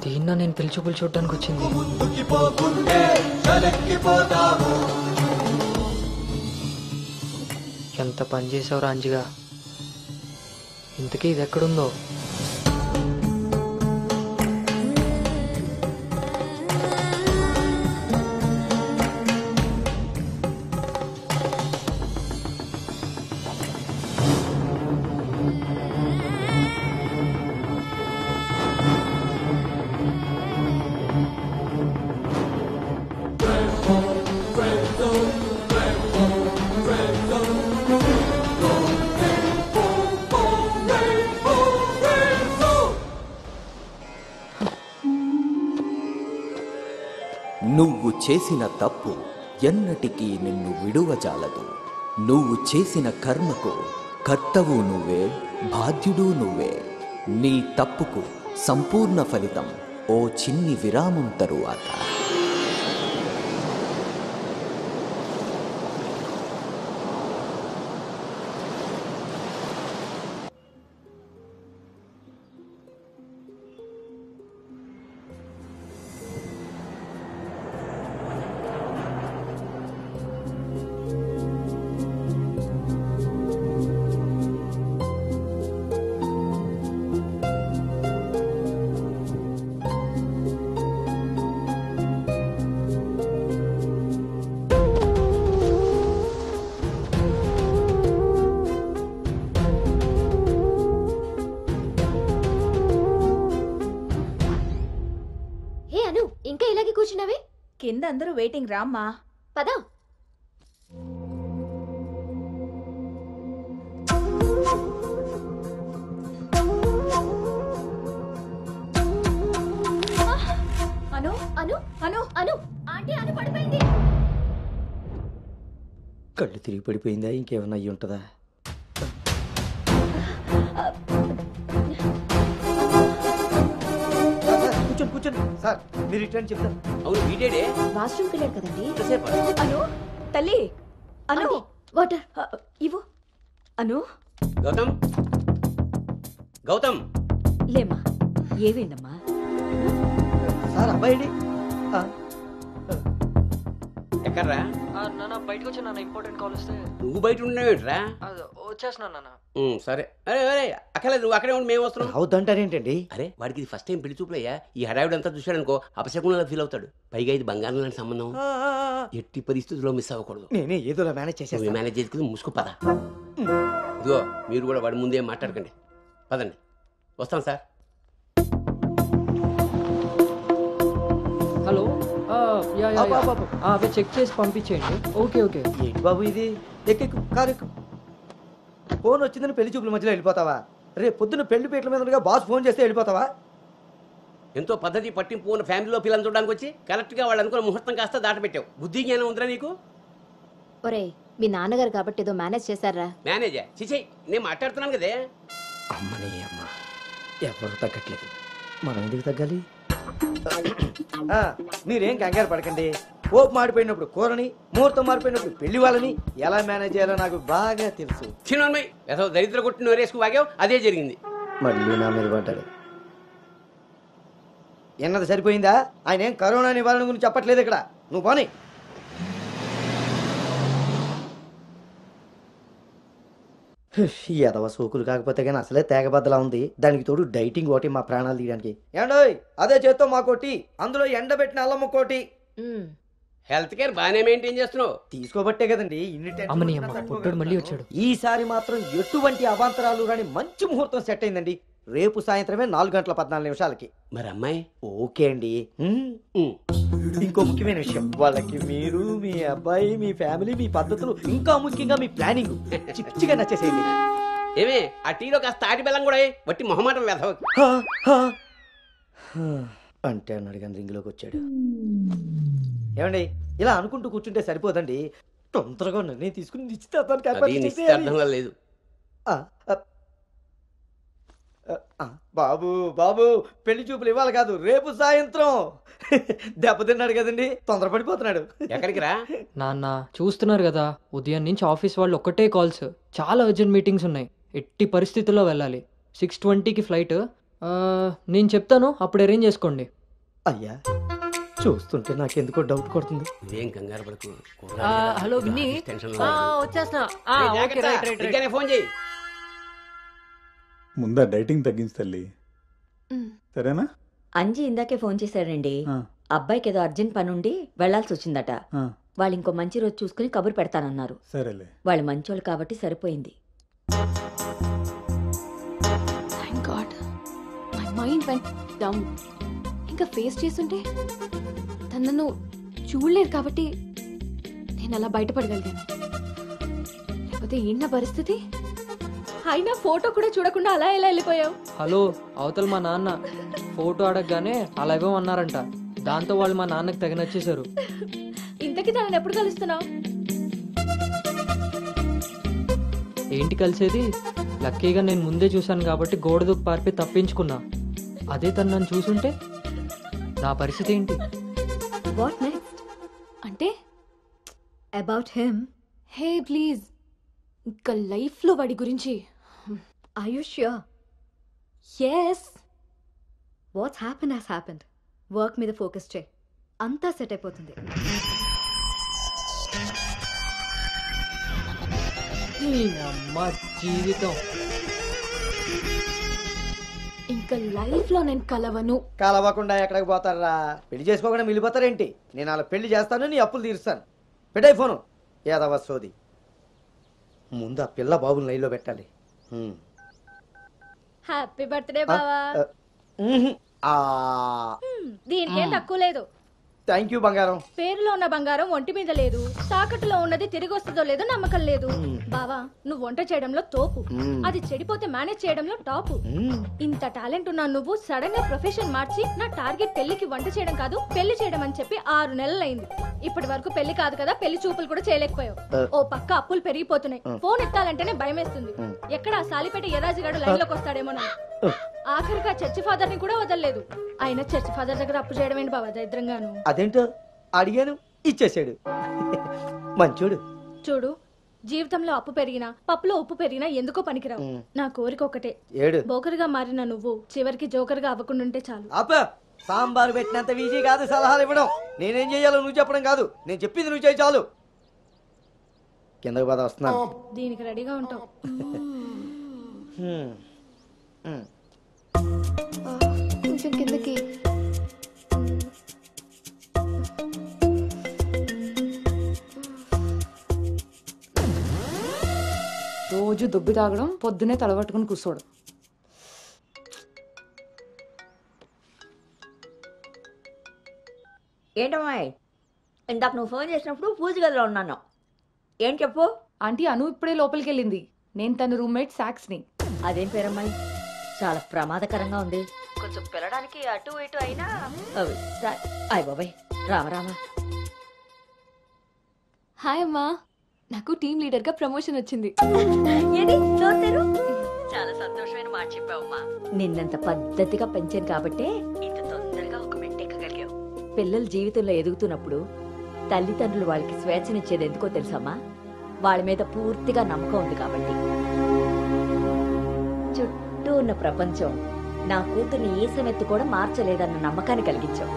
దీన్న నేను పిలిచి చూడడానికి వచ్చింది. ముందుకిపోకుంటే చలెక్కిపోతావు. ఎంత పని చేసావు రాంజిగా. ఇంతకీ ఇది ఎక్కడుందో? నువ్వు చేసిన తప్పు ఎన్నటికీ నిన్ను విడువజాలదు. నువ్వు చేసిన కర్మకు కర్తవు నువ్వే, బాధ్యుడు నువ్వే. నీ తప్పుకు సంపూర్ణ ఫలితం ఓ చిన్ని విరామం తరువాత. అను ఇంకా ఇలాగే కూర్చున్నావే? కింద అందరూ వెయిటింగ్ రామ్మా. పద. అను అను అను అను ఆంటీ అను పడిపోయింది. కళ్ళు తిరిగి పడిపోయిందా? ఇంకేమన్నా అయ్యి ఉంటుందా? కూర్చోండి కూర్చోండి సార్, మీరు రిటర్న్ చెప్తాను. అవును వీడేడే వాష్రూమ్కి వెళ్ళాడు కదండి. అను తల్లి అను వాటర్ ఇవ్వు. అను గౌతమ్ గౌతమ్ లేమ్మా, ఏమైందమ్మా? సార్ అబ్బాయి ఎక్కడ్రా? బయటకు వచ్చా నాన్న, ఇంపార్టెంట్ కాల్ వస్తే. నువ్వు బయట ఉన్నావేంట్రా? వచ్చేస్తున్నా నాన్న. సరే. అరే అరే అక్కర్లేదు, నువ్వు అక్కడే ఉండి మేము వస్తున్నాం. అవుతుంటారేంటండి? అరే వాడికి ఇది ఫస్ట్ టైం పెళ్లి చూపులయ్యా. ఈ హడావిడి అంతా చూశాడనుకో అపశకునంలా ఫీల్ అవుతాడు. పైగా ఇది బంగారం లాంటి సంబంధం, ఎట్టి పరిస్థితుల్లో మిస్ అవ్వకూడదు. నేనే ఏదో మేనేజ్ చేసేది. మేనేజ్ చేసుకుని ముసుకు పద. ఇదిగో మీరు కూడా వాడి ముందే మాట్లాడకండి. పదండి, వస్తాం సార్. హలో, అవి చెక్ చేసి పంపించేయండి. Okay okay. ఏంటి బాబు ఇది? ఎక్కెక్కు కారు ఎక్కు. ఫోన్ వచ్చిందని పెళ్లి చూపుల మధ్యలో వెళ్ళిపోతావా? రేపు పొద్దున్న పెళ్లి పీటల మీద ఉండగా బాస్ ఫోన్ చేస్తే వెళ్ళిపోతావా? ఎంతో పద్ధతి పట్టింపు ఉన్న ఫ్యామిలీలో పిల్లలు చూడడానికి వచ్చి కరెక్ట్గా వాళ్ళు అనుకున్న ముహూర్తం కాస్త దాటపెట్టావు. బుద్ధి జ్ఞానం ఉందిరా నీకు? ఒరేయ్, మీ నాన్నగారు కాబట్టి ఏదో మేనేజ్ చేశారా? మేనేజా? చిచే, నేను మాట్లాడుతున్నాను కదే. అమ్మని అమ్మ, ఎవరు తగ్గట్లేదు, మనం ఎందుకు తగ్గాలి? మీరేం కంగారు పడకండి. పోపు మాడిపోయినప్పుడు కూరని, ముహూర్తం మారిపోయినప్పుడు పెళ్లి వాళ్ళని ఎలా మేనేజ్ చేయాలో నాకు బాగా తెలుసు. చిన్నమ్మాయి ఏదో దరిద్ర కొట్టి నోరేసుకు వాగావు, అదే జరిగింది. మళ్ళీ నా మీద పడ్డాడు. ఎన్నది సరిపోయిందా? ఆయన ఏం కరోనా నివారణ గురించి చెప్పట్లేదు ఇక్కడ. నువ్వు పోనీ. ఎదవ సోకులు కాకపోతే కానీ అసలే తేగబద్దలా ఉంది. దానికి తోడు డైటింగ్ ఒకటి మా ప్రాణాలు తీయడానికి. ఏండోయ్, అదే చేత్తో మా కోటి, అందులో ఎండబెట్టిన అల్లమ్మ కోటి. హెల్త్ కేర్ బాగానే మెయింటైన్ చేస్తున్నావు. తీసుకోబట్టే కదండి ఇన్ని అమ్మని అమ్మ, పుట్టడు మళ్ళీ వచ్చాడు. ఈసారి మాత్రం ఎటువంటి అవాంతరాలు రాని మంచి ముహూర్తం సెట్ అయిందండి. రేపు సాయంత్రమే 4:14 మరి అమ్మాయి? ఓకే అండి. ఇంకో ముఖ్యమైన విషయం, వాళ్ళకి మీరు, మీ అబ్బాయి, మీ ఫ్యామిలీ, మీ పద్ధతులు, ఇంకా ముఖ్యంగా మీ ప్లానింగ్ చిచ్చిగా నచ్చేసేయండి. ఏమే ఆ టీలో కాస్త తాటి బెల్లం కూడా బట్టి మొహమాటం వెధవ. అంటే అన్నాడు కానీ రింగ్లోకి వచ్చాడు. ఏమండి, ఇలా అనుకుంటూ కూర్చుంటే సరిపోదండి. తొందరగా నిర్ణయం తీసుకుని నిశ్చితార్థంగా లేదు. బాబు బాబు, పెళ్లి చూపులు ఇవ్వాలి కాదు, రేపు సాయంత్రం. దెబ్బతిన్నాడు కదండి, తొందరపడిపోతున్నాడు. ఎక్కడికి రా నాన్న, చూస్తున్నారు కదా, ఉదయం నుంచి ఆఫీస్ వాళ్ళు ఒక్కటే కాల్స్. చాలా అర్జెంట్ మీటింగ్స్ ఉన్నాయి, ఎట్టి పరిస్థితుల్లో వెళ్ళాలి. 6:20కి ఫ్లైట్. నేను చెప్తాను, అప్పుడు అరేంజ్ చేసుకోండి. అయ్యా, చూస్తుంటే నాకెందుకో డౌట్ కొడుతుంది. ఏం కంగారు పడకు. హలో విన్నీ, వచ్చేస్తున్నా. ఫోన్ చేయి. ముందా డైటింగ్ తగ్గించి తల్లి, సరేనా? అంజీ ఇందాకే ఫోన్ చేశాడండి. అబ్బాయికి ఏదో అర్జెంట్ పని ఉండి వెళ్లాల్సి వచ్చిందట. వాళ్ళు ఇంకో మంచి రోజు చూసుకుని కబురు పెడతానన్నారు. సరేలే, వాళ్ళు మంచోళ్ళు కాబట్టి సరిపోయింది. Thank God, my mind vent down. ఇంకా ఫేస్ చేస్తుంటే తనను చూడలేరు కాబట్టి నేను అలా బయటపడగలిగాను. లేకపోతే ఏంటి పరిస్థితి? అయినా ఫోటో కూడా చూడకుండా అలా ఎలా వెళ్ళిపోయావు? హలో, అవతల మా నాన్న ఫోటో అడగగానే అలా ఇవ్వమన్నారంట. దాంతో వాళ్ళు మా నాన్నకి తెగ నచ్చేశారు. ఇంతకీ తనని ఎప్పుడు కలుస్తున్నావు? ఏంటి కలిసేది? లక్కీగా నేను ముందే చూశాను కాబట్టి గోడ దూకి పారిపోయి తప్పించుకున్నా. అదే తను నన్ను చూసుంటే నా పరిస్థితి ఏంటి? What next? అంటే అబౌట్ హిమ్. హే ప్లీజ్, ఇంకా లైఫ్లో వాడి గురించి. Are you sure? Yes. What's happened has happened. Work మీద ఫోకస్ చేయి, అంతా సెట్ అయిపోతుంది. అమ్మ జీవితం. ఇంకా లైఫ్లో నేను కలవను. కలవకుండా ఎక్కడికి పోతారా? పెళ్లి చేసుకోకుండా మిగిలిపోతారేంటి? నేను అలా పెళ్లి చేస్తాను, నీ అప్పులు తీరుస్తాను. పెట్టాయి ఫోను. ఏదవ సోది. ముందు ఆ పిల్ల బాబుని లైన్లో పెట్టాలి. హ్యాపీ బర్త్డే బావా. దీనికేం తక్కువ లేదు. థ్యాంక్ యూ బంగారం. పేరులో ఉన్న బంగారం ఒంటి మీద లేదు, తాకట్టులో ఉన్నది తిరిగి వస్తుందో లేదో నమ్మకం లేదు. బావా నువ్వు వంట చేయడంలో తోపు, అది చెడిపోతే మేనేజ్ చేయడంలో టాపు. ఇంత టాలెంట్ ఉన్నా నువ్వు సడన్ గా ప్రొఫెషన్ మార్చి నా టార్గెట్ పెళ్లికి వంట చేయడం కాదు పెళ్లి చేయడం అని చెప్పి 6 నెలలైంది. ఇప్పటి వరకు పెళ్లి కాదు కదా, పెళ్లి చూపులు కూడా చేయలేకపోయావు. ఓ పక్క అప్పులు పెరిగిపోతున్నాయి, ఫోన్ ఎత్తాలంటేనే భయం వేస్తుంది. ఎక్కడ సాలిపేట ఎరాజిగాడు లైన్ లోకి వస్తాడేమోనని. ఆఖరిగా చర్చి ఫాదర్ ని కూడా వదలలేదు. ఆయన చర్చి ఫాదర్ దగ్గర అప్పు చేయడం ఏంటి బాబా దరిద్రంగాను. అదేంటో అడిగాను, ఇచ్చేసాడు. మంచోడు. చూడు, జీవితంలో అప్పు పెరిగినా పప్పులో ఉప్పు పెరిగినా ఎందుకో పనికిరావు. నా కోరిక ఒకటే, బోకరుగా మారిన నువ్వు చివరికి జోకర్ గా అవ్వకుండా చాలు. సాంబార్ పెట్టినంత ఈజీ కాదు సలహాలు ఇవ్వడం. నేనేం చేయాలో నువ్వు చెప్పడం కాదు, నేను చెప్పింది నువ్వు చేయి చాలు. కిందకి పద, వస్తున్నాను. దీనికి రెడీగా ఉంటావు. కొంచెం కిందకి. రోజు దుబ్బి తాగడం, పొద్దునే తలబట్టుకుని కూర్చోడు. ఏంటమ్మాయి, ఇందాక నువ్వు ఫోన్ చేసినప్పుడు పూజ గదిలో ఉన్నాను. ఏం చెప్పు. ఆంటీ అను ఇప్పుడే లోపలికి వెళ్ళింది. నేను తన రూమ్మేట్ సాక్స్ని. అదేం పేరమ్మాయి, చాలా ప్రమాదకరంగా ఉంది. కొంచెం పిల్లడానికి అటు ఇటు అయినా. అయ్య బాబాయ్, రామరామ. హాయ్ అమ్మా, నాకు టీమ్ లీడర్ గా ప్రమోషన్ వచ్చింది. చాలా సంతోషమైన మాట చెప్పావమ్మా. నిన్నంత పద్ధతిగా పెంచాను కాబట్టే ఇంత తొందరగా ఒక మెట్టెక్కగలిగావు. పిల్లల జీవితంలో ఎదుగుతున్నప్పుడు తల్లిదండ్రులు వాళ్ళకి స్వేచ్ఛనిచ్చేది ఎందుకో తెలుసమ్మా? వాళ్ళ మీద పూర్తిగా నమ్మకం ఉంది కాబట్టి. చుట్టూ ఉన్న ప్రపంచం నా కూతుర్ని ఏ సమెత్తు కూడా మార్చలేదన్న నమ్మకాన్ని కలిగించావు.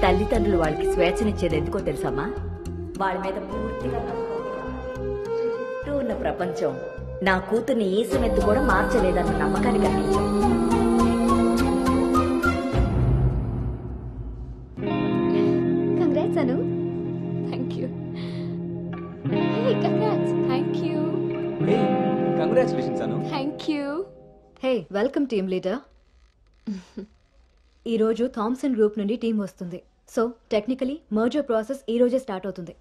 తల్లిదండ్రులు వాళ్ళకి స్వేచ్ఛనిచ్చేది ఎందుకో తెలుసమ్మా? వాళ్ళ మీద పూర్తిగా నమ్మకం ఉంది కాబట్టి. చుట్టూ ఉన్న ప్రపంచం నా కూతుర్ని ఏ సమెత్తు కూడా మార్చలేదన్న నమ్మకాన్ని కలిగించావు. Congrats Anu. Thank you. Hey congrats. Thank you. Congratulations Anu. Thank you. Hey, welcome team leader. ఈరోజు థామ్సన్ గ్రూప్ నుండి టీం వస్తుంది. సో టెక్నికలీ మర్జర్ ప్రాసెస్ ఈ రోజే స్టార్ట్ అవుతుంది.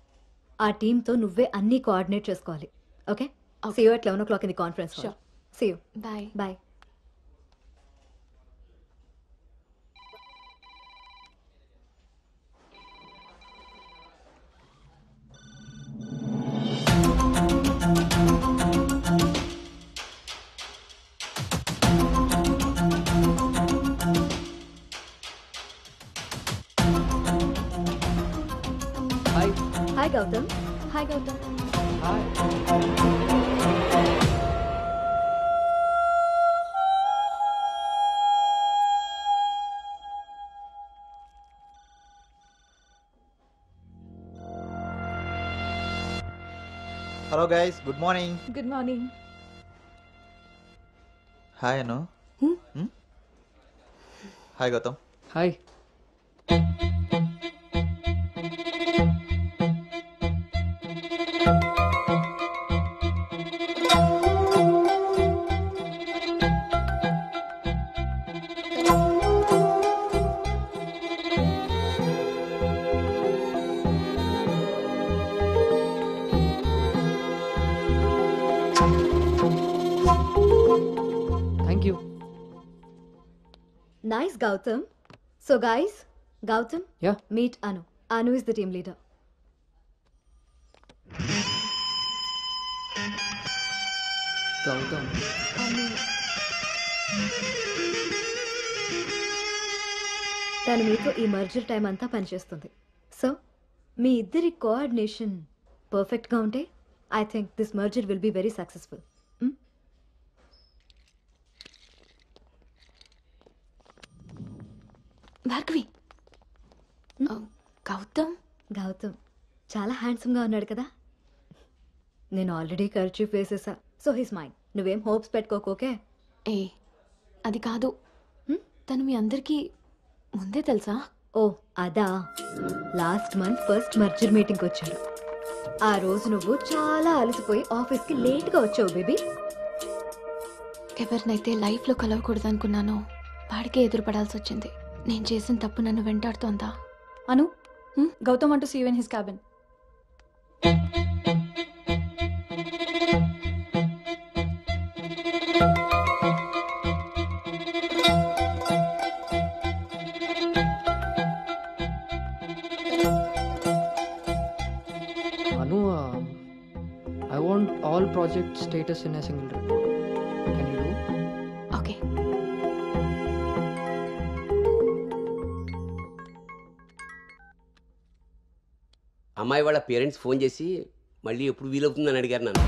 ఆ టీంతో నువ్వే అన్ని కోఆర్డినేట్ చేసుకోవాలి. Okay, see you at 11 o'clock in the conference hall. See you. Bye. Bye. Hi Gautam. Hi Gautam. Hello guys, good morning. Good morning. Hi Anu. Hi Gautam. Hi. Thank you. Nice, Gautam. So guys, Gautam, Yeah. meet Anu. Anu is the team leader. Gautam. తను మీతో ఈ merger time అంతా పనిచేస్తుంది. So మీ ఇద్దరి coordination పర్ఫెక్ట్గా ఉంటే I think this merger will be very successful. Bhargavi. Gautam. Gautam చాలా హ్యాండ్సమ్గా ఉన్నాడు కదా. నేను ఆల్రెడీ కర్చీఫ్ వేసేసా. So his mind. నువ్వేం హోప్స్ పెట్టుకోకోకే. ఏ అది కాదు, తను మీ అందరికీ ముందే తెలుసా? ఓ అదా, లాస్ట్ మంత్ ఫస్ట్ మర్జర్ మీటింగ్కి వచ్చాడు. ఆ రోజు నువ్వు చాలా అలసిపోయి ఆఫీస్కి లేట్గా వచ్చావు బేబీ. ఎవరినైతే లైఫ్లో కలవకూడదనుకున్నానో వాడికే ఎదురుపడాల్సి వచ్చింది. నేను చేసిన తప్పు నన్ను వెంటాడుతోందా? అను, Gautam want to see you in his cabin. Anu, I want all project status in a single report. Can you do? Okay. అమ్మాయి వాళ్ళ పేరెంట్స్ ఫోన్ చేసి మళ్ళీ ఎప్పుడు వీలవుతుందని అడిగారు నన్ను.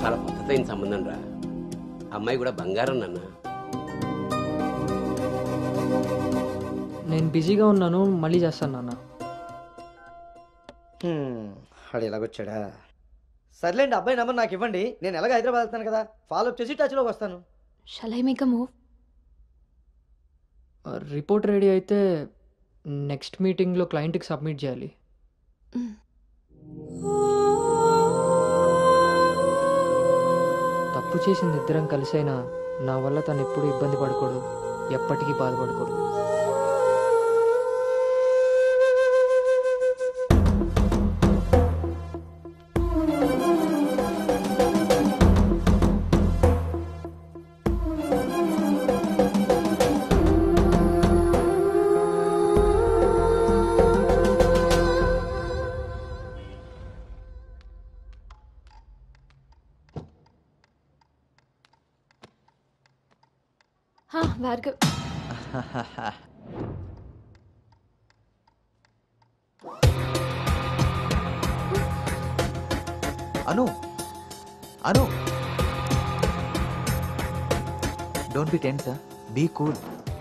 చాలా పద్ధతైన సంబంధం రా. అమ్మాయి కూడా బంగారం నాన్న. నేను బిజీగా ఉన్నాను, మళ్ళీ చేస్తాను నాన్న. వాడు ఎలాగొచ్చాడా? సర్లేండి, అబ్బాయి నెంబర్ నాకు ఇవ్వండి. నేను ఎలాగ హైదరాబాద్ వెళ్తాను కదా, ఫాలోఅప్ చేసి టచ్లోకి వస్తాను. Shall I make a move? Report ready అయితే నెక్స్ట్ మీటింగ్లో క్లయింట్కి సబ్మిట్ చేయాలి. తప్పు చేసింది ఇద్దరం కలిసైనా నా వల్ల తను ఎప్పుడు ఇబ్బంది పడకూడదు, ఎప్పటికీ బాధపడకూడదు. Bhargav, Anu Anu don't be tense, be cool.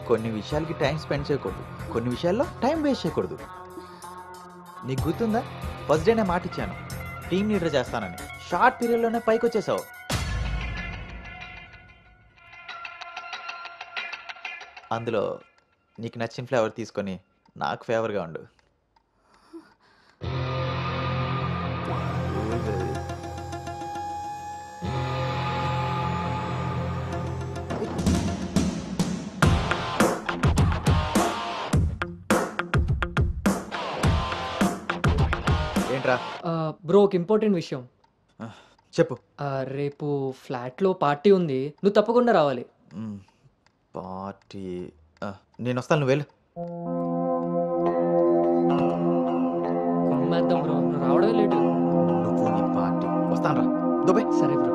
కొన్ని విషయాలకి టైం స్పెండ్ చేయకూడదు, కొన్ని విషయాల్లో టైం వేస్ట్ చేయకూడదు. నీకు గుర్తుందా, ఫస్ట్ డే నేను మాట ఇచ్చాను టీమ్ లీడర్ చేస్తానని. షార్ట్ పీరియడ్లోనే పైకి వచ్చేసావు. అందులో నీకు నచ్చిన ఫ్లేవర్ తీసుకొని నాకు ఫేవర్గా ఉండు. ఏంట్రా? బ్రో, ఒక ఇంపార్టెంట్ విషయం చెప్పు. రేపు ఫ్లాట్లో పార్టీ ఉంది, నువ్వు తప్పకుండా రావాలి. పార్టీ? నేను వస్తాను, నువ్వు వెళ్ళు. కుమ్మేద్దాం బ్రో, నువ్వు రావడమే లేటు. నువ్వు నీ పార్టీ. వస్తాను రా, దుబాయ్. సరే బ్రో.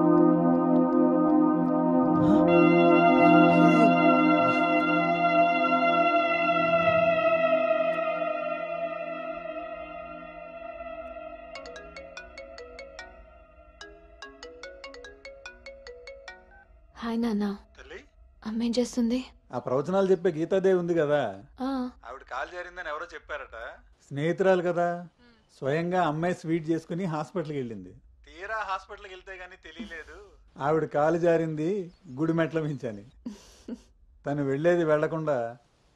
హాయ్ నాన్న. అమ్మ ఏం చేస్తుంది? ఆ ప్రవచనాలు చెప్పే గీతాదేవి ఉంది కదా, ఆ, ఆవిడ కాల్ జారిందని ఎవరో చెప్పారట. స్నేహితురాలు కదా, స్వయంగా అమ్మాయి స్వీట్ చేసుకుని హాస్పిటల్కి వెళ్ళింది. తీరా హాస్పిటల్కి వెళ్తే గానీ తెలియలేదు ఆవిడ కాలు జారింది గుడి మెట్ల మించని. తను వెళ్ళేది వెళ్లకుండా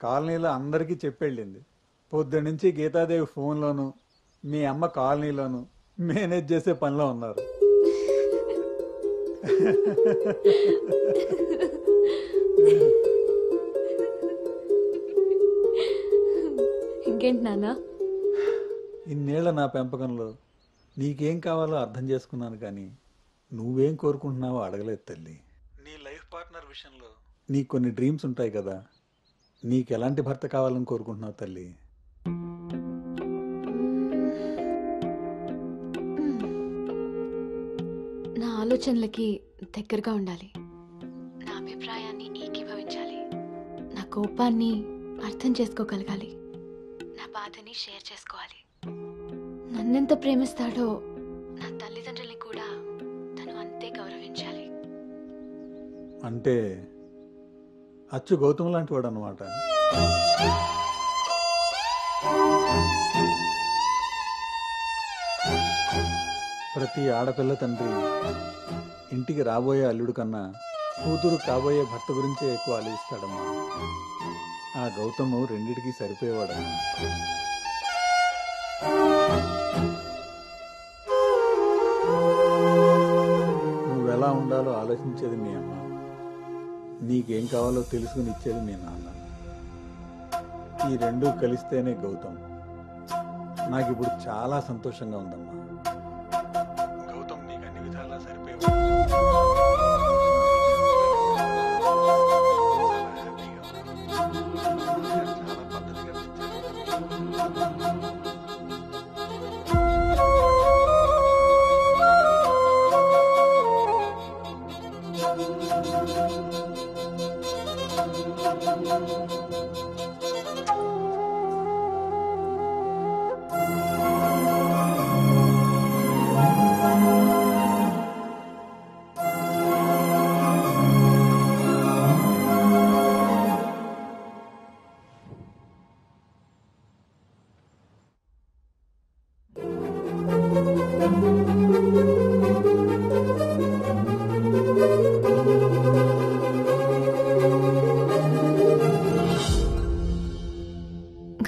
కాలనీలో అందరికీ చెప్పెళ్ళింది. పొద్దు నుంచి గీతాదేవి ఫోన్లోను, మీ అమ్మ కాలనీలోను మేనేజ్ చేసే పనిలో ఉన్నారు. ఇంకేంటి నాన్న? ఇన్నేళ్ల నా పెంపకంలో నీకేం కావాలో అర్థం చేసుకున్నాను, కానీ నువ్వేం కోరుకుంటున్నావో అడగలేదు తల్లి. నీ లైఫ్ పార్ట్నర్ విషయంలో నీకు కొన్ని డ్రీమ్స్ ఉంటాయి కదా, నీకు ఎలాంటి భర్త కావాలని కోరుకుంటున్నావు తల్లి? నా ఆలోచనలకి దగ్గరగా ఉండాలి, నా అభిప్రాయాన్ని ఏకీభవించాలి, నా కోపాన్ని అర్థం చేసుకోగలగాలి, నా బాధని షేర్ చేసుకోవాలి. నన్నెంత ప్రేమిస్తాడో నా తల్లిదండ్రుల్ని కూడా తను అంతే గౌరవించాలి. అంటే అచ్చు గౌతమ్ లాంటి వాడు అన్నమాట. ప్రతి ఆడపిల్ల తండ్రి ఇంటికి రాబోయే అల్లుడు కన్నా కూతురు కాబోయే భర్త గురించే ఎక్కువ ఆలోచిస్తాడమ్మా. ఆ గౌతము రెండిటికి సరిపోయేవాడమ్మా. నువ్వెలా ఉండాలో ఆలోచించి ఆలోచించేది మీ అమ్మ, నీకేం కావాలో తెలుసుకుని ఇచ్చేది మీ నాన్న. ఈ రెండూ కలిస్తేనే గౌతమ్. నాకు ఇప్పుడు చాలా సంతోషంగా ఉందమ్మా. గౌతమ్ నీకు అన్ని విధాలా సరిపోయావు.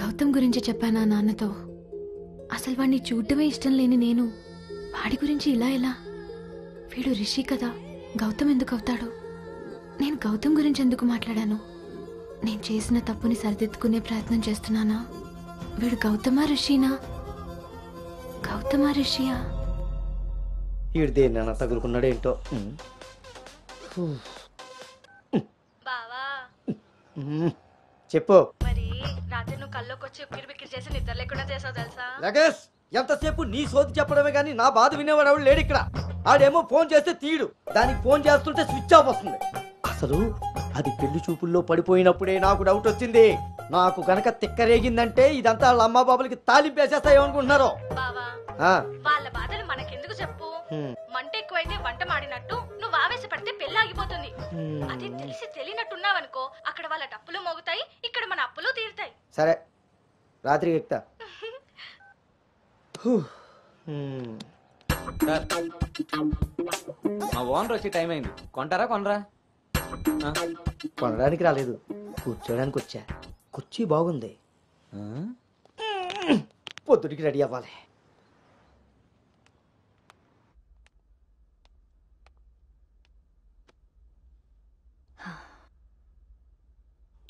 గౌతమ్ గురించి చెప్పానా నాన్నతో? అసలు వాడిని చూడటమే ఇష్టం లేని నేను వాడి గురించి ఇలా ఎలా? వీడు రిషి కదా, గౌతమ్ ఎందుకు అవుతాడు? నేను గౌతమ్ గురించి ఎందుకు మాట్లాడాను? నేను చేసిన తప్పుని సరిదిద్దుకునే ప్రయత్నం చేస్తున్నానా? వీడు గౌతమా రిషినా? గౌతమా రిషియా? వీడు దేన్నైనా తగులుకున్నాడేంటో. బావా చెప్పు. మరి రాత్రి నువ్వు కల్లోకి వచ్చి ఉక్కిరి బిక్కిరి చేసి నిద్ర లేకుండా చేసావు తెలుసా? లగేష్, ఎంతసేపు నీ సోది చెప్పడమే కానీ నా బాధ వినేవాడు ఎవడు లేడు ఇక్కడ. ఆడేమో ఫోన్ చేస్తే తీయడు, దానికి ఫోన్ చేస్తుంటే స్విచ్ ఆఫ్ వస్తుంది. అసలు అది పెళ్లి చూపుల్లో పడిపోయినప్పుడే నాకు డౌట్ వచ్చింది. నాకు గనక తిక్కరేగిందంటే ఇదంతా వాళ్ళ అమ్మా బాబులకి తాలింపేసేస్తాయేమనుకుంటున్నారు. బావా వాళ్ళ బాధలు మనకెందుకు చెప్పు? మంట ఎక్కువైతే వంట మాడినట్టు నువ్వు ఆవేశపడితే పెళ్లి ఆగిపోతుంది. అది తెలిసి తెలియనట్టున్నావనుకో, అక్కడ వాళ్ళ డప్పులు మోగుతాయి, ఇక్కడ మన అప్పులు తీరుతాయి. సరే, రాత్రికి ఎక్కుతా. మా ఓనర్ వచ్చి టైం అయింది. కొంటారా కొనరా? కొనడానికి రాలేదు, కూర్చోడానికి వచ్చా. కుర్చీ బాగుంది, పొద్దుటికి రెడీ అవ్వాలి.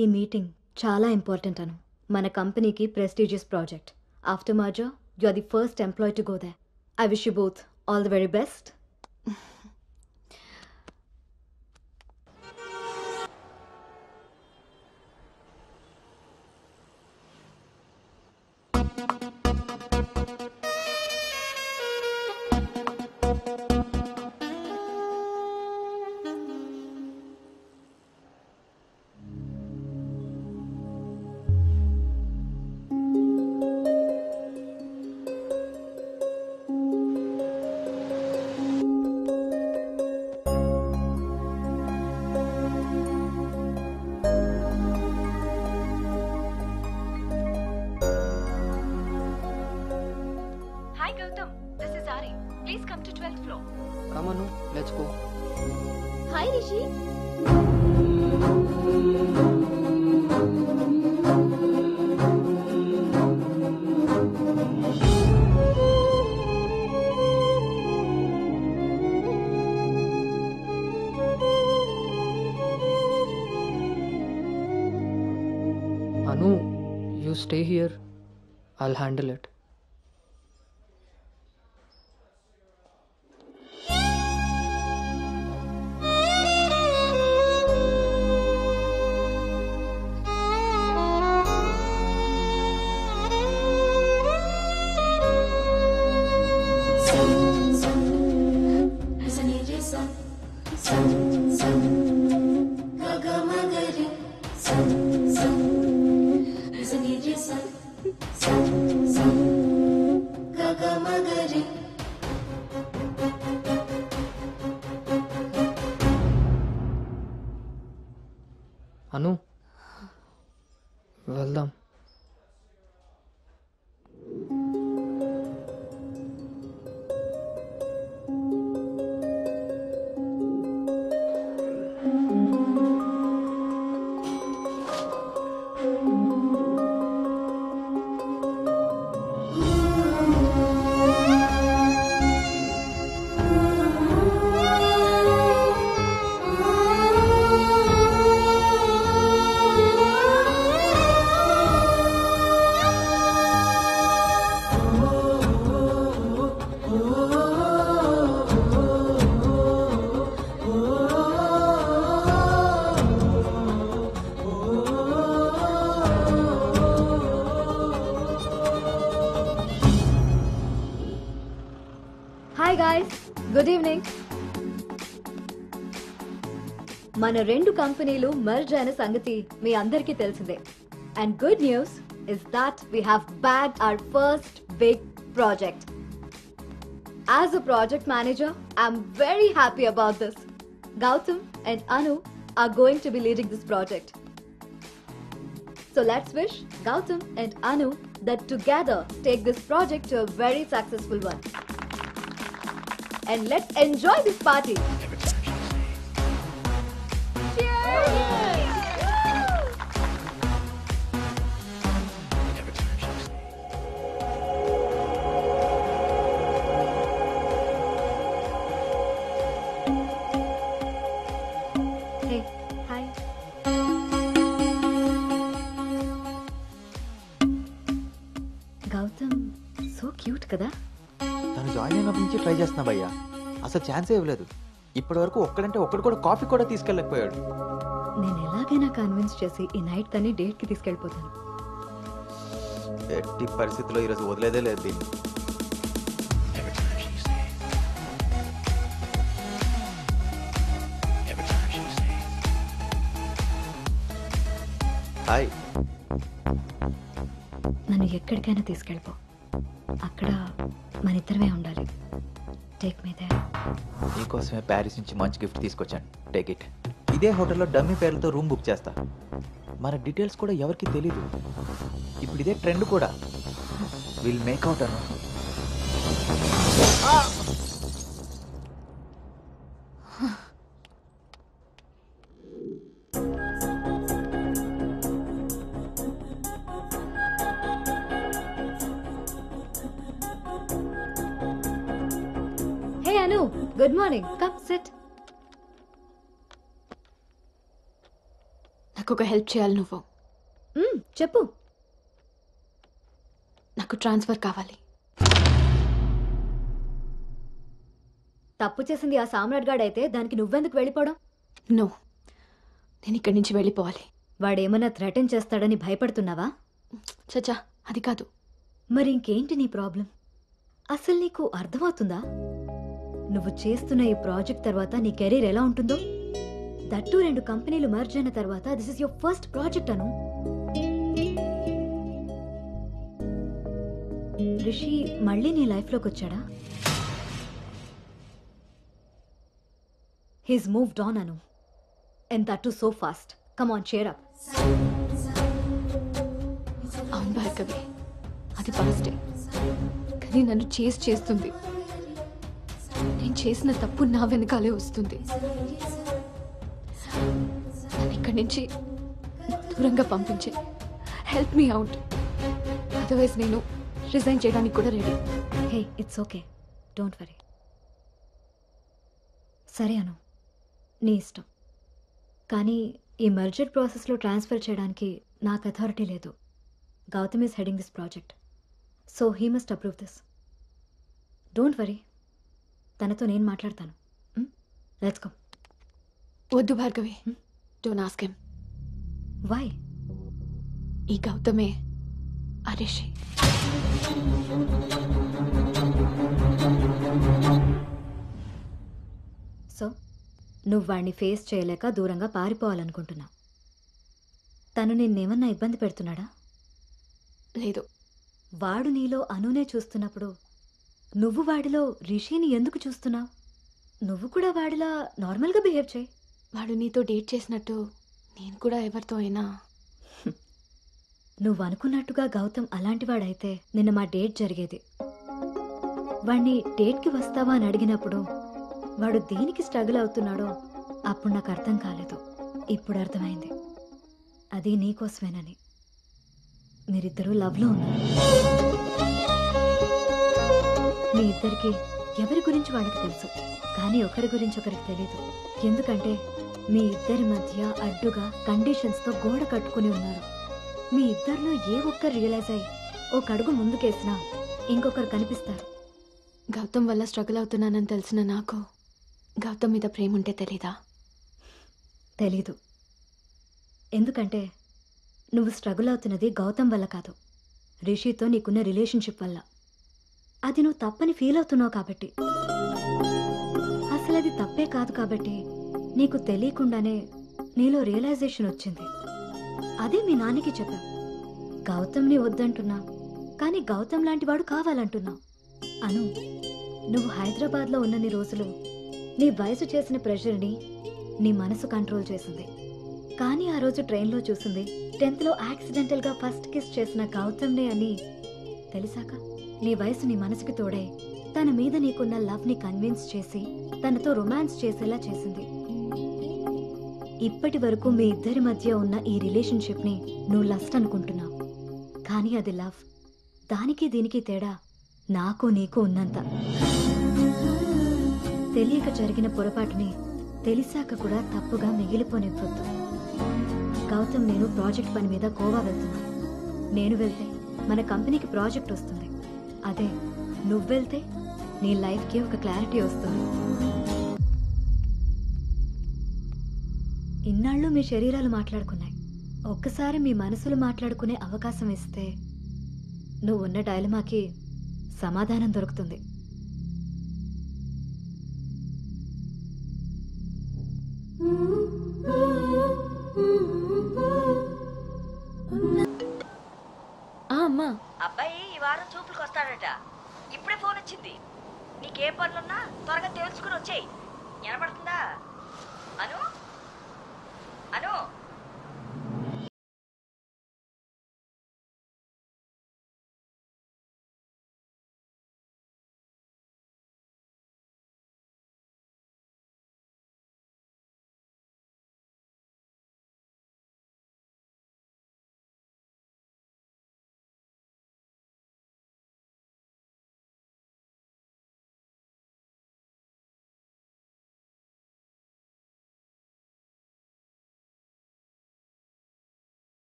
ఈ మీటింగ్ చాలా ఇంపార్టెంట్ అను. మన కంపెనీకి prestigious project. After merger you are the first employee to go there. I wish you both all the very best. Hi Gautam, this is Ari. Please come to 12th floor. Come on, let's go. Hi Rishi. Anu, you stay here. I'll handle it. Anu, వెళ్దాం. Good evening. మన రెండు కంపెనీలు merge అయిన సంగతి మీ అందరికీ తెలిసిందే. And good news is that we have bagged our first big project. As a project manager, I'm very happy about this. Gautam and Anu are going to be leading this project. So let's wish Gautam and Anu that together take this project to a very successful one. And let's enjoy this party. Hey, hi. Gautam, so cute కదా? తను join అయినప్పటి నుంచి try చేస్తున్నా భయ్యా, అసలు ఛాన్సే ఇవ్వలేదు. ఇప్పటి వరకు ఒక్కడంటే ఒక్కడు కూడా కాఫీ కూడా తీసుకెళ్ళకపోయాడు. నేను ఎలాగైనా కన్విన్స్ చేసి ఈ నైట్ తన్ని డేట్ కి తీసుకెళ్ళిపోతాను. ఎట్టి పరిస్థితుల్లో ఈరోజు వదిలేదే లేదు దీన్ని. హాయ్. నన్ను ఎక్కడికైనా తీసుకెళ్ళిపో, అక్కడ మన ఇద్దరమే ఉండాలి. Take me there. నీకోసమే ప్యారిస్ నుంచి మంచి గిఫ్ట్ తీసుకొచ్చాను, టేక్ ఇట్. ఇదే హోటల్లో డమ్మీ పేర్లతో రూమ్ బుక్ చేస్తా. మన డీటెయిల్స్ కూడా ఎవరికి తెలీదు. ఇప్పుడు ఇదే ట్రెండ్ కూడా. Will make out Anu. Hey Anu, good morning. Come sit. నాకు ఒక హెల్ప్ చేయాలి నువ్వు. చెప్పు. నాకు ట్రాన్స్ఫర్ కావాలి. తప్పు చేసింది ఆ సామ్రాట్ గాడైతే దానికి నువ్వెందుకు వెళ్ళిపోవడం? నో, నేను ఇక్కడి నుంచి వెళ్ళిపోవాలి. వాడేమన్నా థ్రెటన్ చేస్తాడని భయపడుతున్నావా? చచ్చా, అది కాదు. మరి ఇంకేంటి నీ ప్రాబ్లం? అసలు నీకు అర్థమవుతుందా నువ్వు చేస్తున్న ఈ ప్రాజెక్ట్ తర్వాత నీ కెరీర్ ఎలా ఉంటుందో? దట్టు 2 కంపెనీలు మర్జ్ అయిన తర్వాత this is your first project Anu. Rishi మళ్ళీ నీ లైఫ్లోకి వచ్చాడా? He's moved on Anu, and that too so fast. Come on, cheer up. అవును భార్గవి, అది పాస్టే. కానీ నన్ను చేస్తుంది. నేను చేసిన తప్పు నా వెనకాలే వస్తుంది. నన్ను ఇక్కడి నుంచి దూరంగా పంపించే. హెల్ప్ మీ అవుట్, అదర్వైజ్ నేను రిజైన్ చేయడానికి కూడా ready. Hey, it's okay, don't worry. సరే అను, నీ ఇష్టం. కానీ ఈ మర్జర్ ప్రాసెస్లో ట్రాన్స్ఫర్ చేయడానికి నాకు అథారిటీ లేదు. Gautam is heading this project, so he must approve this. Don't worry, తనతో నేను మాట్లాడతాను. Let's go. వద్దు Bhargavi, don't ask him. Why? ఈ గౌతమే ఆ రిషి. సో నువ్వు వాడిని ఫేస్ చేయలేక దూరంగా పారిపోవాలనుకుంటున్నావు. తను నిన్నేమన్నా ఇబ్బంది పెడుతున్నాడా? లేదు. వాడు నీలో అనునే చూస్తున్నప్పుడు నువ్వు వాడిలో రిషిని ఎందుకు చూస్తున్నావు? నువ్వు కూడా వాడిలా నార్మల్గా బిహేవ్ చేయి. వాడు నీతో డేట్ చేసినట్టు నేను కూడా ఎవరితో అయినా. నువ్వు అనుకున్నట్టుగా గౌతమ్ అలాంటి వాడైతే నిన్న మా డేట్ జరిగేది. వాడిని డేట్కి వస్తావా అని అడిగినప్పుడు వాడు దేనికి స్ట్రగుల్ అవుతున్నాడో అప్పుడు నాకు అర్థం కాలేదు. ఇప్పుడు అర్థమైంది, అది నీకోసమేనని. మీరిద్దరూ లవ్లో ఉన్నారు. మీ ఇద్దరికి ఎవరి గురించి వాళ్ళకి తెలుసు, కానీ ఒకరి గురించి ఒకరికి తెలీదు. ఎందుకంటే మీ ఇద్దరి మధ్య అడ్డుగా కండిషన్స్తో గోడ కట్టుకుని ఉన్నారు. మీ ఇద్దరిలో ఏ ఒక్కరు రియలైజ్ అయ్యి ఒక అడుగు ముందుకేసినా ఇంకొకరు కనిపిస్తారు. గౌతమ్ వల్ల స్ట్రగుల్ అవుతున్నానని తెలిసిన నాకు గౌతమ్ మీద ప్రేమ ఉంటే తెలీదా? తెలీదు. ఎందుకంటే నువ్వు స్ట్రగుల్ అవుతున్నది గౌతమ్ వల్ల కాదు, రిషితో నీకున్న రిలేషన్షిప్ వల్ల. అది నువ్వు తప్పని ఫీల్ అవుతున్నావు కాబట్టి. అసలది తప్పే కాదు కాబట్టి నీకు తెలియకుండానే నీలో రియలైజేషన్ వచ్చింది. అదే మీ నాన్నకి చెప్పావు. గౌతమ్ని వద్దంటున్నా, కానీ గౌతమ్ లాంటి వాడు కావాలంటున్నావు. అను, నువ్వు హైదరాబాద్లో ఉన్నన్ని రోజులు నీ వయసు చేసిన ప్రెషర్ని నీ మనసు కంట్రోల్ చేసింది. కానీ ఆ రోజు ట్రైన్లో చూసింది 10th లో యాక్సిడెంటల్గా ఫస్ట్ కిస్ చేసిన గౌతమ్నే అని తెలిసాక నీ వయసు నీ మనసుకి తోడై తన మీద నీకున్న లవ్ని కన్విన్స్ చేసి తనతో రొమాన్స్ చేసేలా చేసింది. ఇప్పటి వరకు మీ ఇద్దరి మధ్య ఉన్న ఈ రిలేషన్షిప్ని నువ్వు లస్ట్ అనుకుంటున్నావు, కానీ అది లవ్. దానికి దీనికి తేడా నాకు నీకు ఉన్నంత. తెలియక జరిగిన పొరపాటుని తెలిసాక కూడా తప్పుగా మిగిలిపోనివ్వద్దు. గౌతమ్, నేను ప్రాజెక్ట్ పని మీద గోవా వెళ్తున్నా. నేను వెళ్తే మన కంపెనీకి ప్రాజెక్ట్ వస్తుంది. అదే నువ్వు వెళ్తే నీ లైఫ్కి ఒక క్లారిటీ వస్తుంది. ఇన్నాళ్ళు మీ శరీరాలు మాట్లాడుకున్నాయి. ఒక్కసారి మీ మనసులు మాట్లాడుకునే అవకాశం ఇస్తే నువ్వు ఉన్న డైలమాకి సమాధానం దొరుకుతుంది. అమ్మా, అబ్బాయి ఈ వారం చూపులకు వస్తాడట. ఇప్పుడే ఫోన్ వచ్చింది. నీకే పనులున్నా త్వరగా తేల్చుకుని వచ్చేయి. వినపడుతుందా? అను అను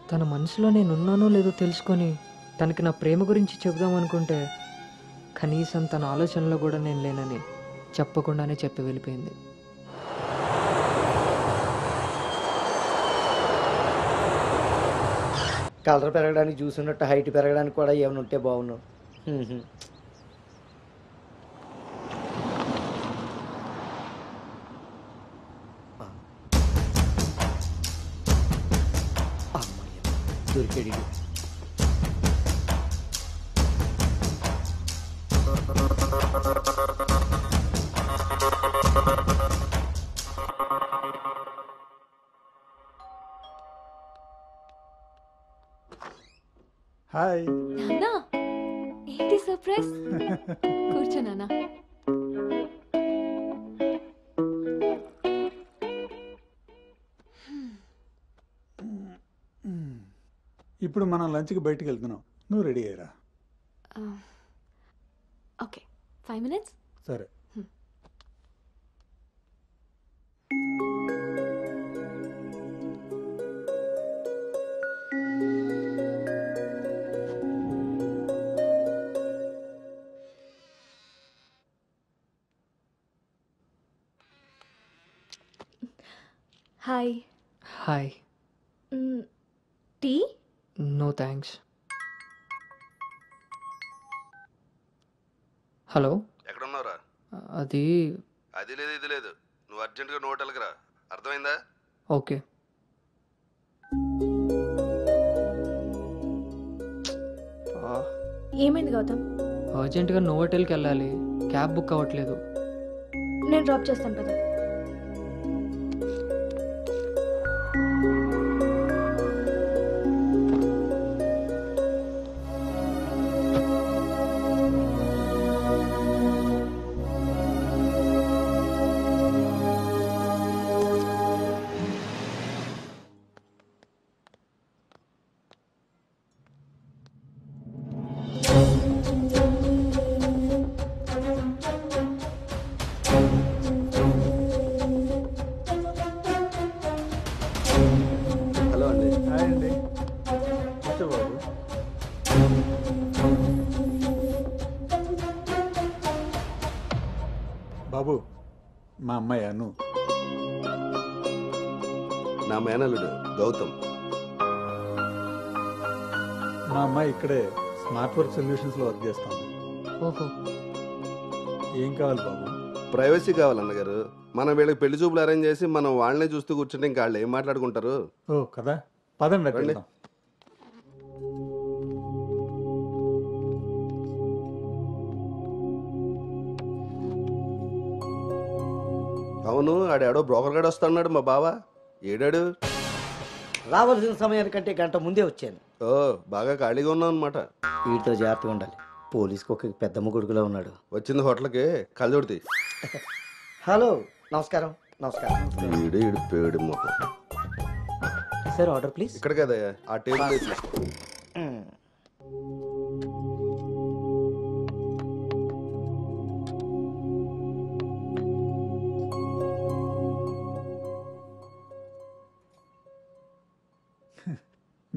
తన మనసులో నేనున్నానో లేదో తెలుసుకొని తనకి నా ప్రేమ గురించి చెబుదామనుకుంటే కనీసం తన ఆలోచనలో కూడా నేను లేనని చెప్పకుండానే చెప్పి వెళ్ళిపోయింది. కలర్ పెరగడానికి చూసినట్టు హైట్ పెరగడానికి కూడా ఏమైనా ఉంటే బాగున్నావు. దొరికాడు. హాయ్ నాన్నా, ఏంటి సర్ప్రైజ్? కూర్చో నాన్నా. ఇప్పుడు మనం లంచ్కి బయటికి వెళ్తున్నాం. నువ్వు రెడీ అయ్యరా. Okay, 5 minutes. సరే. Hi. Hi. Tea? No thanks. Hello, ఎక్కడున్నావురా? అది లేదు ఇది లేదు. నువ్వు అర్జెంటుగా నువ్వు హోటల్కి రా. అర్థమైందా? ఓకే. ఏమైంది గౌతమ్? అర్జెంటుగా నోవోటెల్కి వెళ్ళాలి. క్యాబ్ బుక్ అవ్వట్లేదు. నేను డ్రాప్ చేస్తాను కదా. హలో అండి. హాయ్ అండి. బాబు మా అమ్మాయి అను. నా మేనల్లుడు గౌతమ్. మా అమ్మాయి ఇక్కడే స్మార్ట్ వర్క్ సొల్యూషన్స్ లో వర్క్ చేస్తాం. ఓహో, ఏం కావాలి బాబు? ప్రైవసీ కావాలన్నగారు. మనం వీళ్ళకి పెళ్లి చూపులు అరేంజ్ చేసి మనం వాళ్ళనే చూస్తూ కూర్చుంటే ఇంకా వాళ్ళు ఏం మాట్లాడుకుంటారు? ఓ కదా, పదండి రండి. వెళ్దాం. అవును, ఆడాడో బ్రోకర్ గడు వస్తాడు మా బావ. ఏడాడు? రావాల్సిన సమయానికంటే గంట ముందే వచ్చాను. ఓ, బాగా ఖాళీగా ఉన్నావు అనమాట. వీటితో జాగ్రత్తగా ఉండాలి. పోలీస్కి ఒక పెద్దమ్మ కొడుకులా ఉన్నాడు. వచ్చింది హోటల్కి కళ్ళజోడితి. హలో, నమస్కారం. నమస్కారం. ఈడు ఈడు పేడు మొహం. Sir order please. ఇక్కడ కదా ఆ టేబుల్ తీసుకో.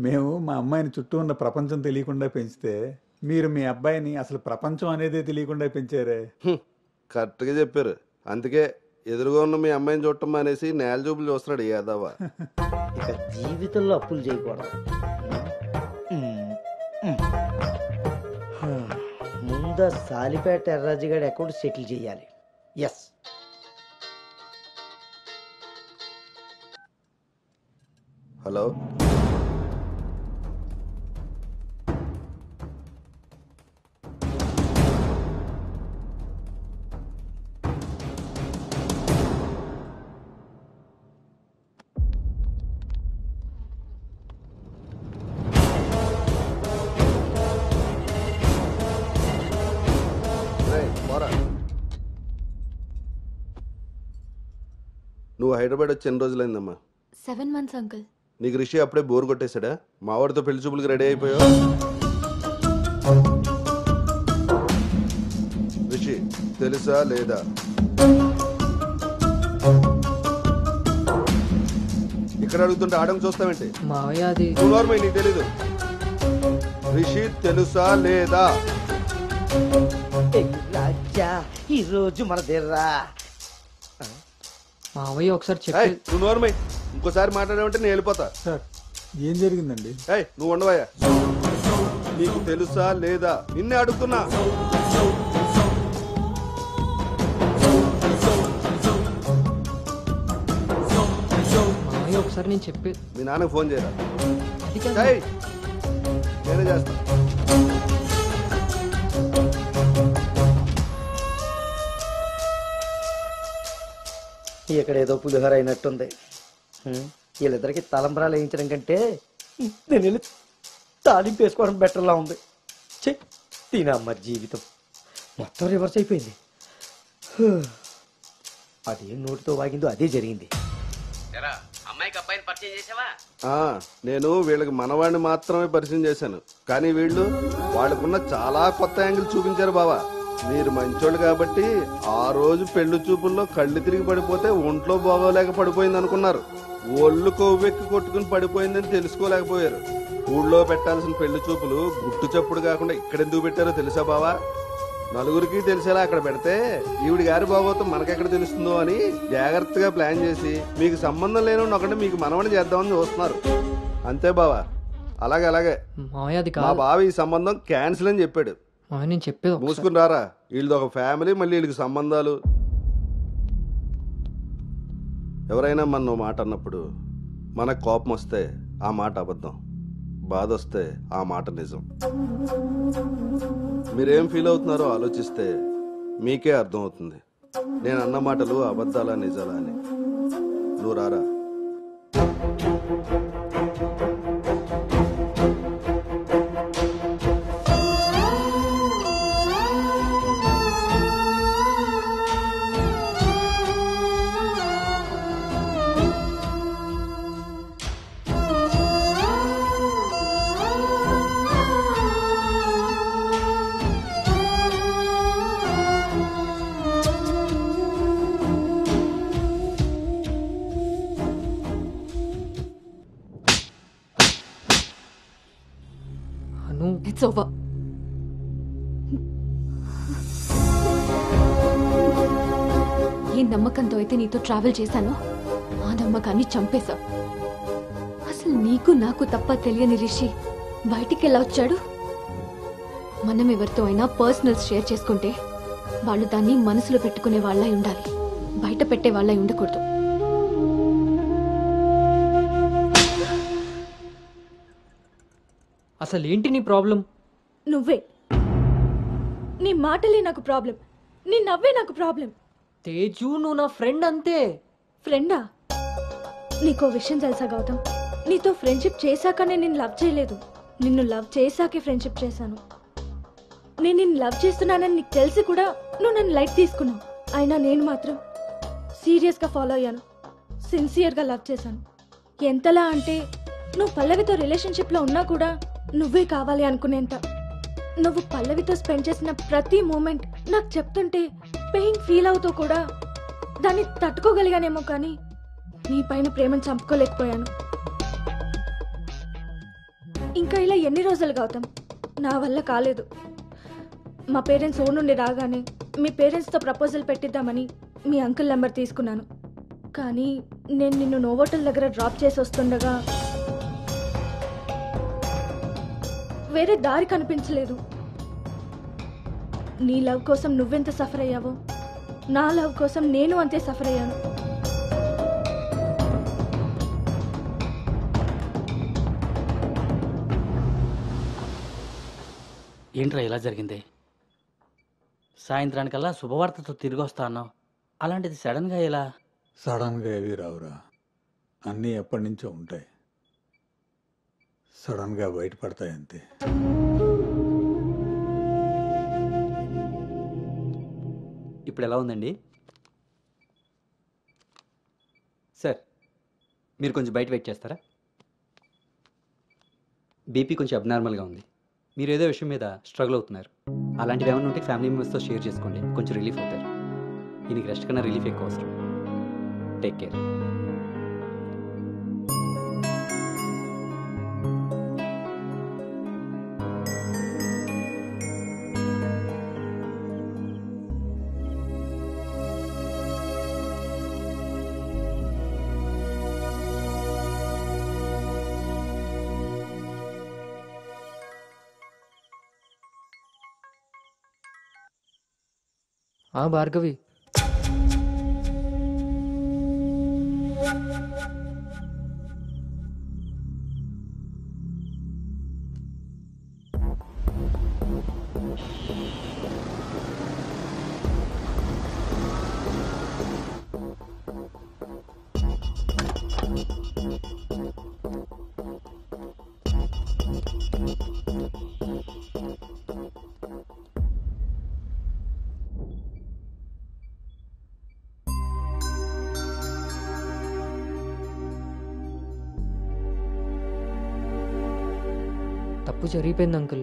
మేము మా అమ్మాయిని చుట్టూ ఉన్న ప్రపంచం తెలియకుండా పెంచితే మీరు మీ అబ్బాయిని అసలు ప్రపంచం అనేదే తెలియకుండా పెంచారే. కరెక్ట్గా చెప్పారు. అందుకే ఎదురుగా ఉన్న మీ అమ్మాయిని చూడటం అనేసి నేల చూపులు చూస్తున్నాడు యాదవ. ఇక జీవితంలో అప్పులు చేయకూడదు. ముందు సాలిపేట ఎర్రాజుగాడి అకౌంట్ సెటిల్ చేయాలి. ఎస్. హలో, నువ్వు హైదరాబాద్ వచ్చి ఎన్ని రోజులైందమ్మా? 7 months, uncle. నీకు రిషి అప్పుడే బోర్ కొట్టేశాడా? మా వాడితో పెళ్లి చూపులకి రెడీ అయిపోయావు. రిషి తెలుసా లేదా? ఇక్కడ అడుగుతుంటే ఆడం చూస్తావేంటి? మావయ్య అది నార్మల్, నీకు తెలీదు. రిషి తెలుసా లేదా? రాజా ఈ రోజు మన దేర్రా. మావయ్య ఒకసారి చెప్పి. నువ్వు నోర్మై, ఇంకోసారి మాట్లాడామంటే నేను వెళ్ళిపోతా. సార్ ఏం జరిగిందండి? నువ్వు ఉండవయ్యా. నీకు తెలుసా లేదా? నిన్నే అడుగుతున్నా. మావయ్య ఒకసారి నేను చెప్పి. మీ నాన్నకు ఫోన్ చేయరా? నేనే చేస్తా. ఇక్కడ ఏదో పులిహోర అయినట్టుంది. వీళ్ళిద్దరికి తలంబరాలు వేయించడం కంటే నేను వెళ్ళి తాలింపు వేసుకోవడం బెటర్లా ఉంది. తినమ్మ జీవితం మొత్తం రివర్స్ అయిపోయింది. అదేం నోటితో వాగిందో అదే జరిగింది. అమ్మాయికి అబ్బాయిని పరిచయం చేసావా? నేను వీళ్ళకి మనవాడిని మాత్రమే పరిచయం చేశాను, కానీ వీళ్ళు వాళ్ళకున్న చాలా కొత్త యాంగిల్ చూపించారు బావా. మీరు మంచోళ్ళు కాబట్టి ఆ రోజు పెళ్లి చూపుల్లో కళ్ళు తిరిగి పడిపోతే ఒంట్లో బాగోలేక పడిపోయింది అనుకున్నారు. ఒళ్ళు కొవ్వెక్కి కొట్టుకుని పడిపోయిందని తెలుసుకోలేకపోయారు. ఊళ్ళో పెట్టాల్సిన పెళ్లి చూపులు గుట్టు చప్పుడు కాకుండా ఇక్కడెందుకు పెట్టారో తెలుసా బావా? నలుగురికి తెలిసేలా అక్కడ పెడితే ఈవిడి గారి బాగోతం మనకెక్కడ తెలుస్తుందో అని జాగ్రత్తగా ప్లాన్ చేసి మీకు సంబంధం లేని ఒకటి మీకు మనవని చేద్దామని చూస్తున్నారు. అంతే బావా. అలాగే మా బావ ఈ సంబంధం క్యాన్సిల్ అని చెప్పాడు. నేను చెప్పేది మూసుకుని రారా. వీళ్ళది ఒక ఫ్యామిలీ, మళ్ళీ వీళ్ళకి సంబంధాలు. ఎవరైనా మన మాట అన్నప్పుడు మనకు కోపం వస్తే ఆ మాట అబద్ధం, బాధ వస్తే ఆ మాట నిజం. మీరేం ఫీల్ అవుతున్నారో ఆలోచిస్తే మీకే అర్థం అవుతుంది నేను అన్న మాటలు అబద్ధాలా నిజాలా అని. నువ్వు రారా. It's over. ఏ నమ్మకంతో అయితే నీతో ట్రావెల్ చేశానో ఆ నమ్మకాన్ని చంపేశావు. అసలు నీకు నాకు తప్ప తెలియని రిషి బయటికి ఎలా వచ్చాడు? మనం ఎవరితో అయినా పర్సనల్స్ షేర్ చేసుకుంటే వాళ్ళు దాన్ని మనసులో పెట్టుకునే వాళ్ళై ఉండాలి, బయట పెట్టే వాళ్ళై ఉండకూడదు. అసలు ఏంటి నీ ప్రాబ్లం? నువ్వే. నీ మాటలే నాకు ప్రాబ్లం, నీ నవ్వే నాకు ప్రాబ్లం. తేజు, నువ్వు నా ఫ్రెండ్ అంతే. ఫ్రెండా? నీకో విషయం తెలుసా గౌతమ్, నీతో ఫ్రెండ్షిప్ చేశాకనే నేను లవ్ చేయలేదు, నిన్ను లవ్ చేశాకే ఫ్రెండ్షిప్ చేశాను. నేను నిన్ను లవ్ చేస్తున్నానని నీకు తెలిసి కూడా నువ్వు నన్ను లైట్ తీసుకున్నావు. అయినా నేను మాత్రం సీరియస్గా ఫాలో అయ్యాను, సిన్సియర్గా లవ్ చేశాను. ఎంతలా అంటే నువ్వు పల్లవితో రిలేషన్షిప్లో ఉన్నా కూడా నువ్వే కావాలి అనుకునేంత. నువ్వు పల్లవితో స్పెండ్ చేసిన ప్రతి మూమెంట్ నాకు చెప్తుంటే పెయిన్ ఫీల్ అవుతూ కూడా దాన్ని తట్టుకోగలిగానేమో, కానీ నీ పైన ప్రేమను చంపుకోలేకపోయాను. ఇంకా ఇలా ఎన్ని రోజులు గౌతమ్? నా వల్ల కాలేదు. మా పేరెంట్స్ ఊరు నుండి రాగానే మీ పేరెంట్స్తో ప్రపోజల్ పెట్టిద్దామని మీ అంకుల్ నెంబర్ తీసుకున్నాను. కానీ నేను నిన్ను నోవోటల్ దగ్గర డ్రాప్ చేసి వస్తుండగా వేరే దారి కనిపించలేదు. నీ లవ్ కోసం నువ్వెంత సఫర్ అయ్యావో నా లవ్ కోసం నేను అంతే సఫర్ అయ్యాను. ఏంట్రా ఇలా జరిగింది? సాయంత్రానికల్లా శుభవార్తతో తిరిగి వస్తా అన్నావు, అలాంటిది సడన్గా ఎలా? సడన్గా ఏవి రావురా, అన్నీ ఎప్పటి నుంచో ఉంటాయి, సడన్గా బయటపడతాయి అంతే. ఇప్పుడు ఎలా ఉందండి సార్? మీరు కొంచెం బయట వెయిట్ చేస్తారా? బీపీ కొంచెం అబ్నార్మల్గా ఉంది. మీరు ఏదో విషయం మీద స్ట్రగుల్ అవుతున్నారు. అలాంటివి ఏమైనా ఉంటే ఫ్యామిలీ మెంబర్స్తో షేర్ చేసుకోండి, కొంచెం రిలీఫ్ అవుతారు. ఈయనకి రెస్ట్ కన్నా రిలీఫ్ ఎక్కువ అవసరం. Take care. భార్గవి, తప్పు జరిగిపోయింది అంకుల్.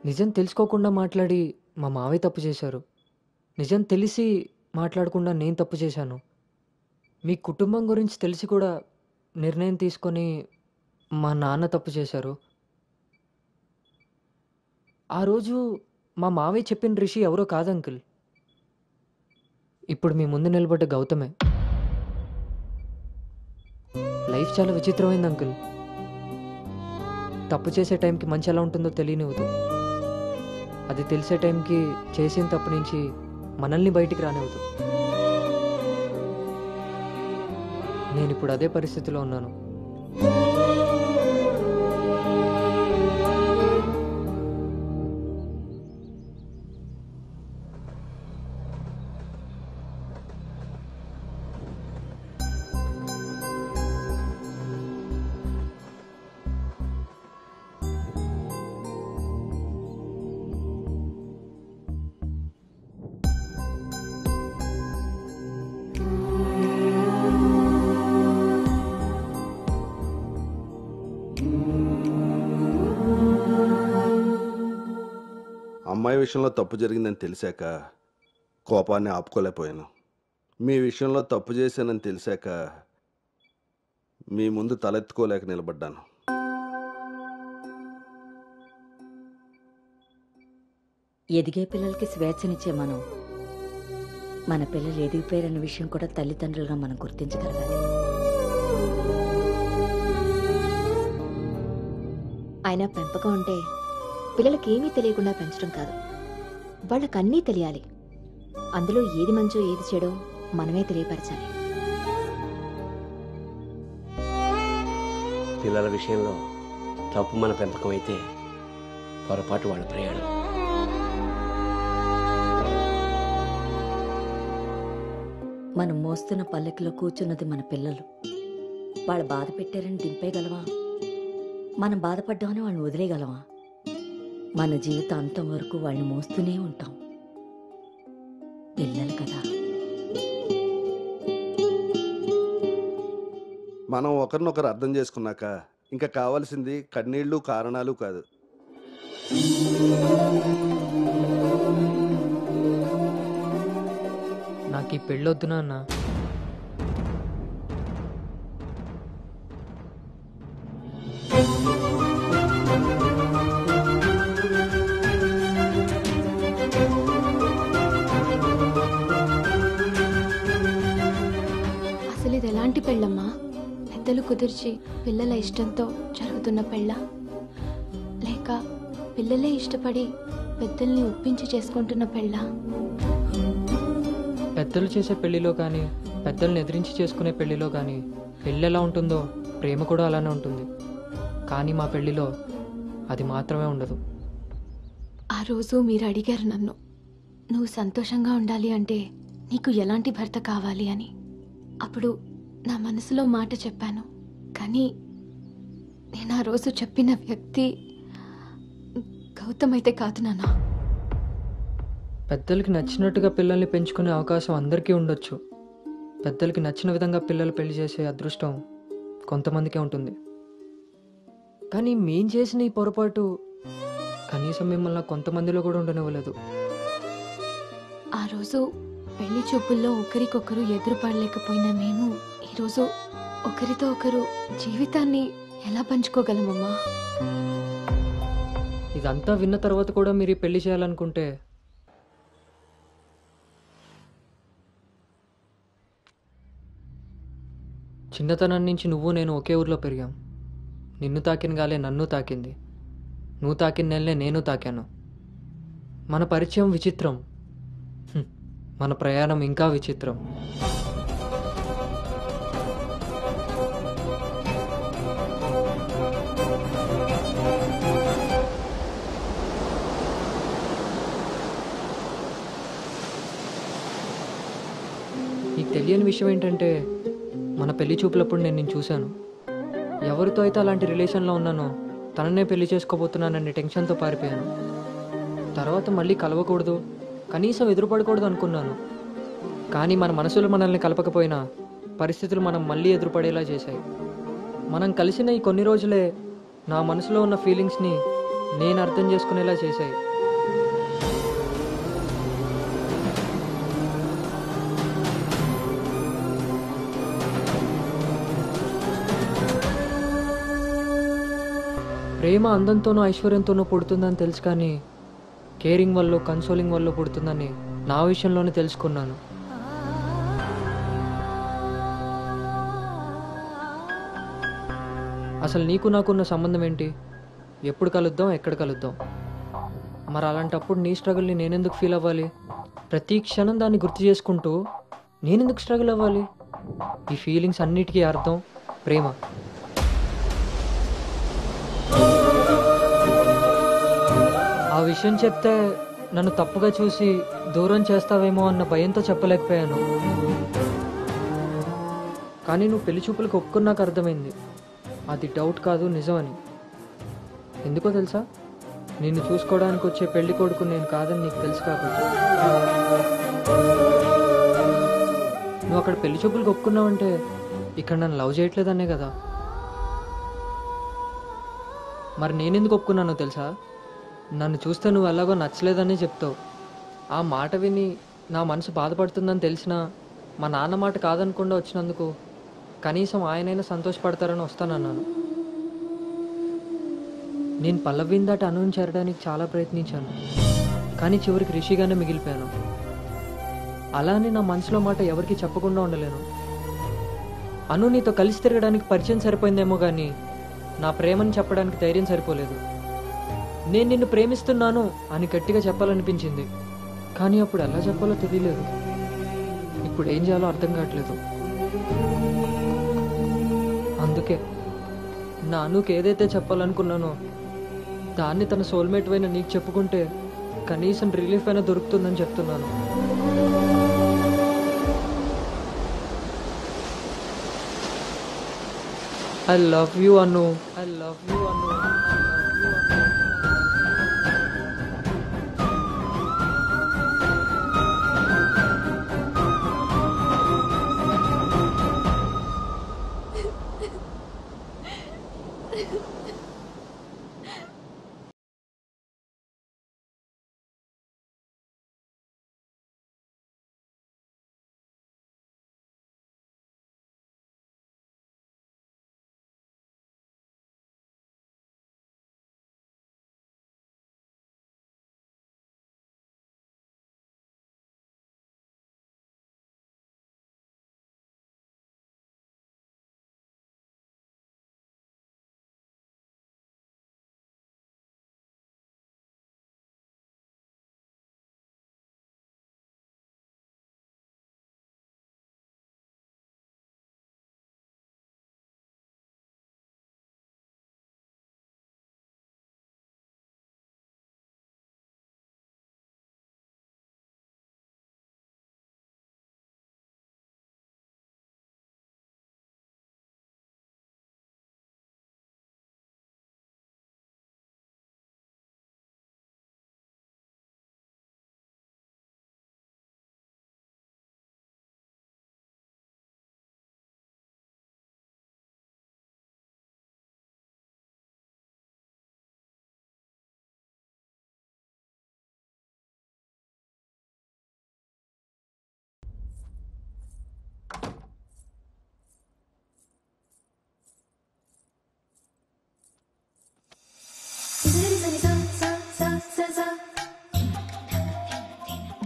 నిజం తెలుసుకోకుండా మాట్లాడి మా మావయ్య తప్పు చేశారు. నిజం తెలిసి మాట్లాడకుండా నేను తప్పు చేశాను. మీ కుటుంబం గురించి తెలిసి కూడా నిర్ణయం తీసుకొని మా నాన్న తప్పు చేశారు. ఆ రోజు మా మావయ్య చెప్పిన రిషి ఎవరో కాదు అంకుల్, ఇప్పుడు మీ ముందు నిలబడ్డ గౌతమే. లైఫ్ చాలా విచిత్రమైంది అంకుల్. తప్పు చేసే టైంకి మంచి ఎలా ఉంటుందో తెలియనివ్వదు. అది తెలిసే టైంకి చేసిన తప్పు నుంచి మనల్ని బయటికి రానివ్వదు. నేను ఇప్పుడు అదే పరిస్థితిలో ఉన్నాను. అమ్మాయి విషయంలో తప్పు జరిగిందని తెలిసాక కోపాన్ని ఆపుకోలేకపోయాను. మీ విషయంలో తప్పు చేశానని తెలిసాక మీ ముందు తలెత్తుకోలేక నిలబడ్డాను. ఎదిగే పిల్లలకి స్వేచ్ఛనిచ్చే మనం మన పిల్లలు ఎదిగిపోయారన్న విషయం కూడా తల్లిదండ్రులుగా మనం గుర్తించగలగాలి. అయినా పెంపకం అంటే పిల్లలకి ఏమీ తెలియకుండా పెంచడం కాదు, వాళ్ళకి అన్నీ తెలియాలి. అందులో ఏది మంచో ఏది చెడో మనమే తెలియపరచాలి. పిల్లల విషయంలో తప్పు మన పెంపకం అయితే పొరపాటు వాళ్ళ ప్రయాణం. మనం మోస్తున్న పల్లెకిలో కూర్చున్నది మన పిల్లలు. వాళ్ళు బాధ పెట్టారని దింపేయగలవా? మనం బాధపడ్డామని వాళ్ళని వదిలేయగలవా? మన జీవితం అంతం వరకు వాళ్ళని మోస్తూనే ఉంటాం. పిల్లలు కదా. మనం ఒకరినొకరు అర్థం చేసుకున్నాక ఇంకా కావాల్సింది కన్నీళ్లు కారణాలు కాదు. నాకు ఈ పెళ్ళొద్దు నాన్న. అసలు ఇది ఎలాంటి పెళ్ళమ్మా? పెద్దలు కుదిర్చి పిల్లల ఇష్టంతో జరుగుతున్న పెళ్ళ, లేక పిల్లలే ఇష్టపడి పెద్దల్ని ఒప్పించి చేసుకుంటున్న పెళ్ళ? పెద్దలు చేసే పెళ్లిలో కానీ పెద్దల్ని ఎదిరించి చేసుకునే పెళ్లిలో కానీ పెళ్ళి ఎలా ఉంటుందో ప్రేమ కూడా అలానే ఉంటుంది. కానీ మా పెళ్లిలో అది మాత్రమే ఉండదు. ఆ రోజు మీరు అడిగారు నన్ను, నువ్వు సంతోషంగా ఉండాలి అంటే నీకు ఎలాంటి భర్త కావాలి అని. అప్పుడు నా మనసులో మాట చెప్పాను. కానీ నేను ఆ రోజు చెప్పిన వ్యక్తి గౌతమ్ అయితే కాదు నాన్న. పెద్దలకి నచ్చినట్టుగా పిల్లల్ని పెంచుకునే అవకాశం అందరికీ ఉండొచ్చు. పెద్దలకి నచ్చిన విధంగా పిల్లలు పెళ్లి చేసే అదృష్టం కొంతమందికే ఉంటుంది. కానీ మేం చేసిన ఈ పొరపాటు కనీసం మిమ్మల్ని కొంతమందిలో కూడా ఉండనివ్వలేదు. ఆ రోజు పెళ్లి చూపుల్లో ఒకరికొకరు ఎదురుపడలేకపోయినా మేము ఈరోజు ఒకరితో ఒకరు జీవితాన్ని ఎలా పంచుకోగలమమ్మా? ఇదంతా విన్న తర్వాత కూడా మీరు ఈ పెళ్లి చేయాలనుకుంటే చిన్నతనం నుంచి నువ్వు నేను ఒకే ఊర్లో పెరిగాం. నిన్ను తాకిన గాలే నన్ను తాకింది, నువ్వు తాకిన నెలనే నేను తాకాను. మన పరిచయం విచిత్రం, మన ప్రయాణం ఇంకా విచిత్రం. నీకు తెలియని విషయం ఏంటంటే మన పెళ్లి చూపులప్పుడు నేను నిన్ను చూశాను. ఎవరితో అయితే అలాంటి రిలేషన్లో ఉన్నానో తననే పెళ్లి చేసుకోబోతున్నానని టెన్షన్తో పారిపోయాను. తర్వాత మళ్ళీ కలవకూడదు, కనీసం ఎదురుపడకూడదు అనుకున్నాను. కానీ మన మనసులు మనల్ని కలపకపోయినా పరిస్థితులు మనం మళ్ళీ ఎదురుపడేలా చేశాయి. మనం కలిసిన ఈ కొన్ని రోజులే నా మనసులో ఉన్న ఫీలింగ్స్ని నేను అర్థం చేసుకునేలా చేశాయి. ప్రేమ అందంతోనూ ఐశ్వర్యంతోనూ పుడుతుందని తెలుసు, కానీ కేరింగ్ వల్ల కన్సోలింగ్ వల్ల పుడుతుందని నా విషయంలోనే తెలుసుకున్నాను. అసలు నీకు నాకున్న సంబంధం ఏంటి? ఎప్పుడు కలుద్దాం, ఎక్కడ కలుద్దాం? మరి అలాంటప్పుడు నీ స్ట్రగుల్ని నేనెందుకు ఫీల్ అవ్వాలి? ప్రతి క్షణం దాన్ని గుర్తు చేసుకుంటూ నేనెందుకు స్ట్రగుల్ అవ్వాలి? ఈ ఫీలింగ్స్ అన్నిటికీ అర్థం ప్రేమ. ఆ విషయం చెప్తే నన్ను తప్పుగా చూసి దూరం చేస్తావేమో అన్న భయంతో చెప్పలేకపోయాను. కానీ నువ్వు పెళ్లి చూపులకు ఒప్పుకున్నాక అర్థమైంది అది డౌట్ కాదు, నిజమని. ఎందుకో తెలుసా? నిన్ను చూసుకోవడానికి వచ్చే పెళ్లి కొడుకు నేను కాదని నీకు తెలుసు కాబట్టి. నువ్వు అక్కడ పెళ్లి చూపులకు ఒప్పుకున్నావంటే ఇక్కడ నన్ను లవ్ చేయట్లేదనే కదా. మరి నేనెందుకు ఒప్పుకున్నానో తెలుసా? నన్ను చూస్తే నువ్వు ఎలాగో నచ్చలేదని చెప్తావు. ఆ మాట విని నా మనసు బాధపడుతుందని తెలిసినా మా నాన్న మాట కాదనకుండా వచ్చినందుకు కనీసం ఆయనైనా సంతోషపడతారని వస్తానన్నాను. నేను పల్లవిని దాటి అనుని చేరడానికి చాలా ప్రయత్నించాను, కానీ చివరికి రిషిగానే మిగిలిపోయాను. అలానే నా మనసులో మాట ఎవరికి చెప్పకుండా ఉండలేను. అను నీతో కలిసి తిరగడానికి పరిచయం సరిపోయిందేమో కానీ నా ప్రేమని చెప్పడానికి ధైర్యం సరిపోలేదు. నేను నిన్ను ప్రేమిస్తున్నాను అని గట్టిగా చెప్పాలనిపించింది, కానీ అప్పుడు ఎలా చెప్పాలో తెలియలేదు. ఇప్పుడు ఏం చేయాలో అర్థం కావట్లేదు. అందుకే నా అనుకి ఏదైతే చెప్పాలనుకున్నానో దాన్ని తన సోల్మేట్ అయిన నీకు చెప్పుకుంటే కనీసం రిలీఫ్ అయినా దొరుకుతుందని చెప్తున్నాను. I love you, Anu. I love you, Anu.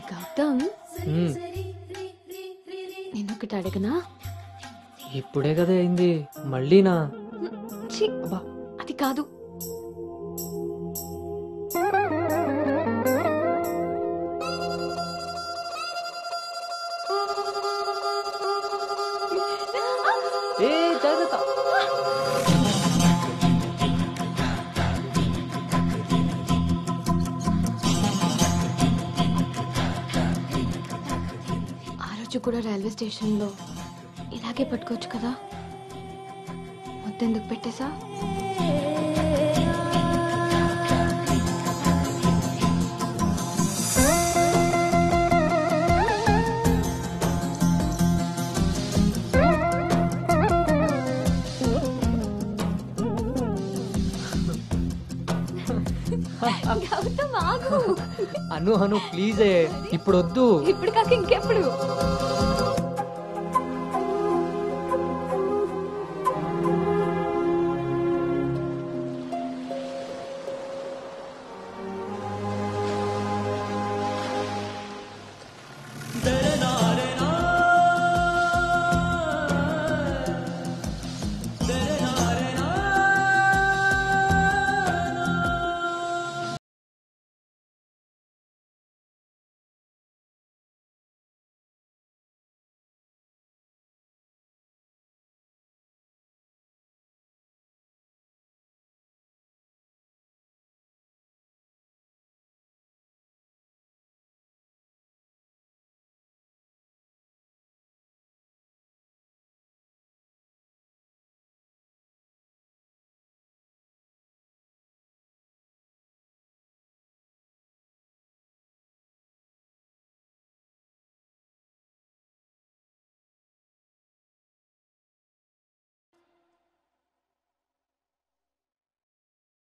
Gautam, నేనొకటి అడగనా? ఇప్పుడే కదా అయింది, మళ్ళీనా? ఛీ, అది కాదు. ఏ జాగ్రత్త. ఆ రోజు కూడా రైల్వే స్టేషన్లో ఇలాగే పట్టుకోవచ్చు కదా, మొత్తెందుకు పెట్టేసా? అను అను ప్లీజ్, ఇప్పుడు వద్దు. ఇప్పుడు కాక ఇంకెప్పుడు?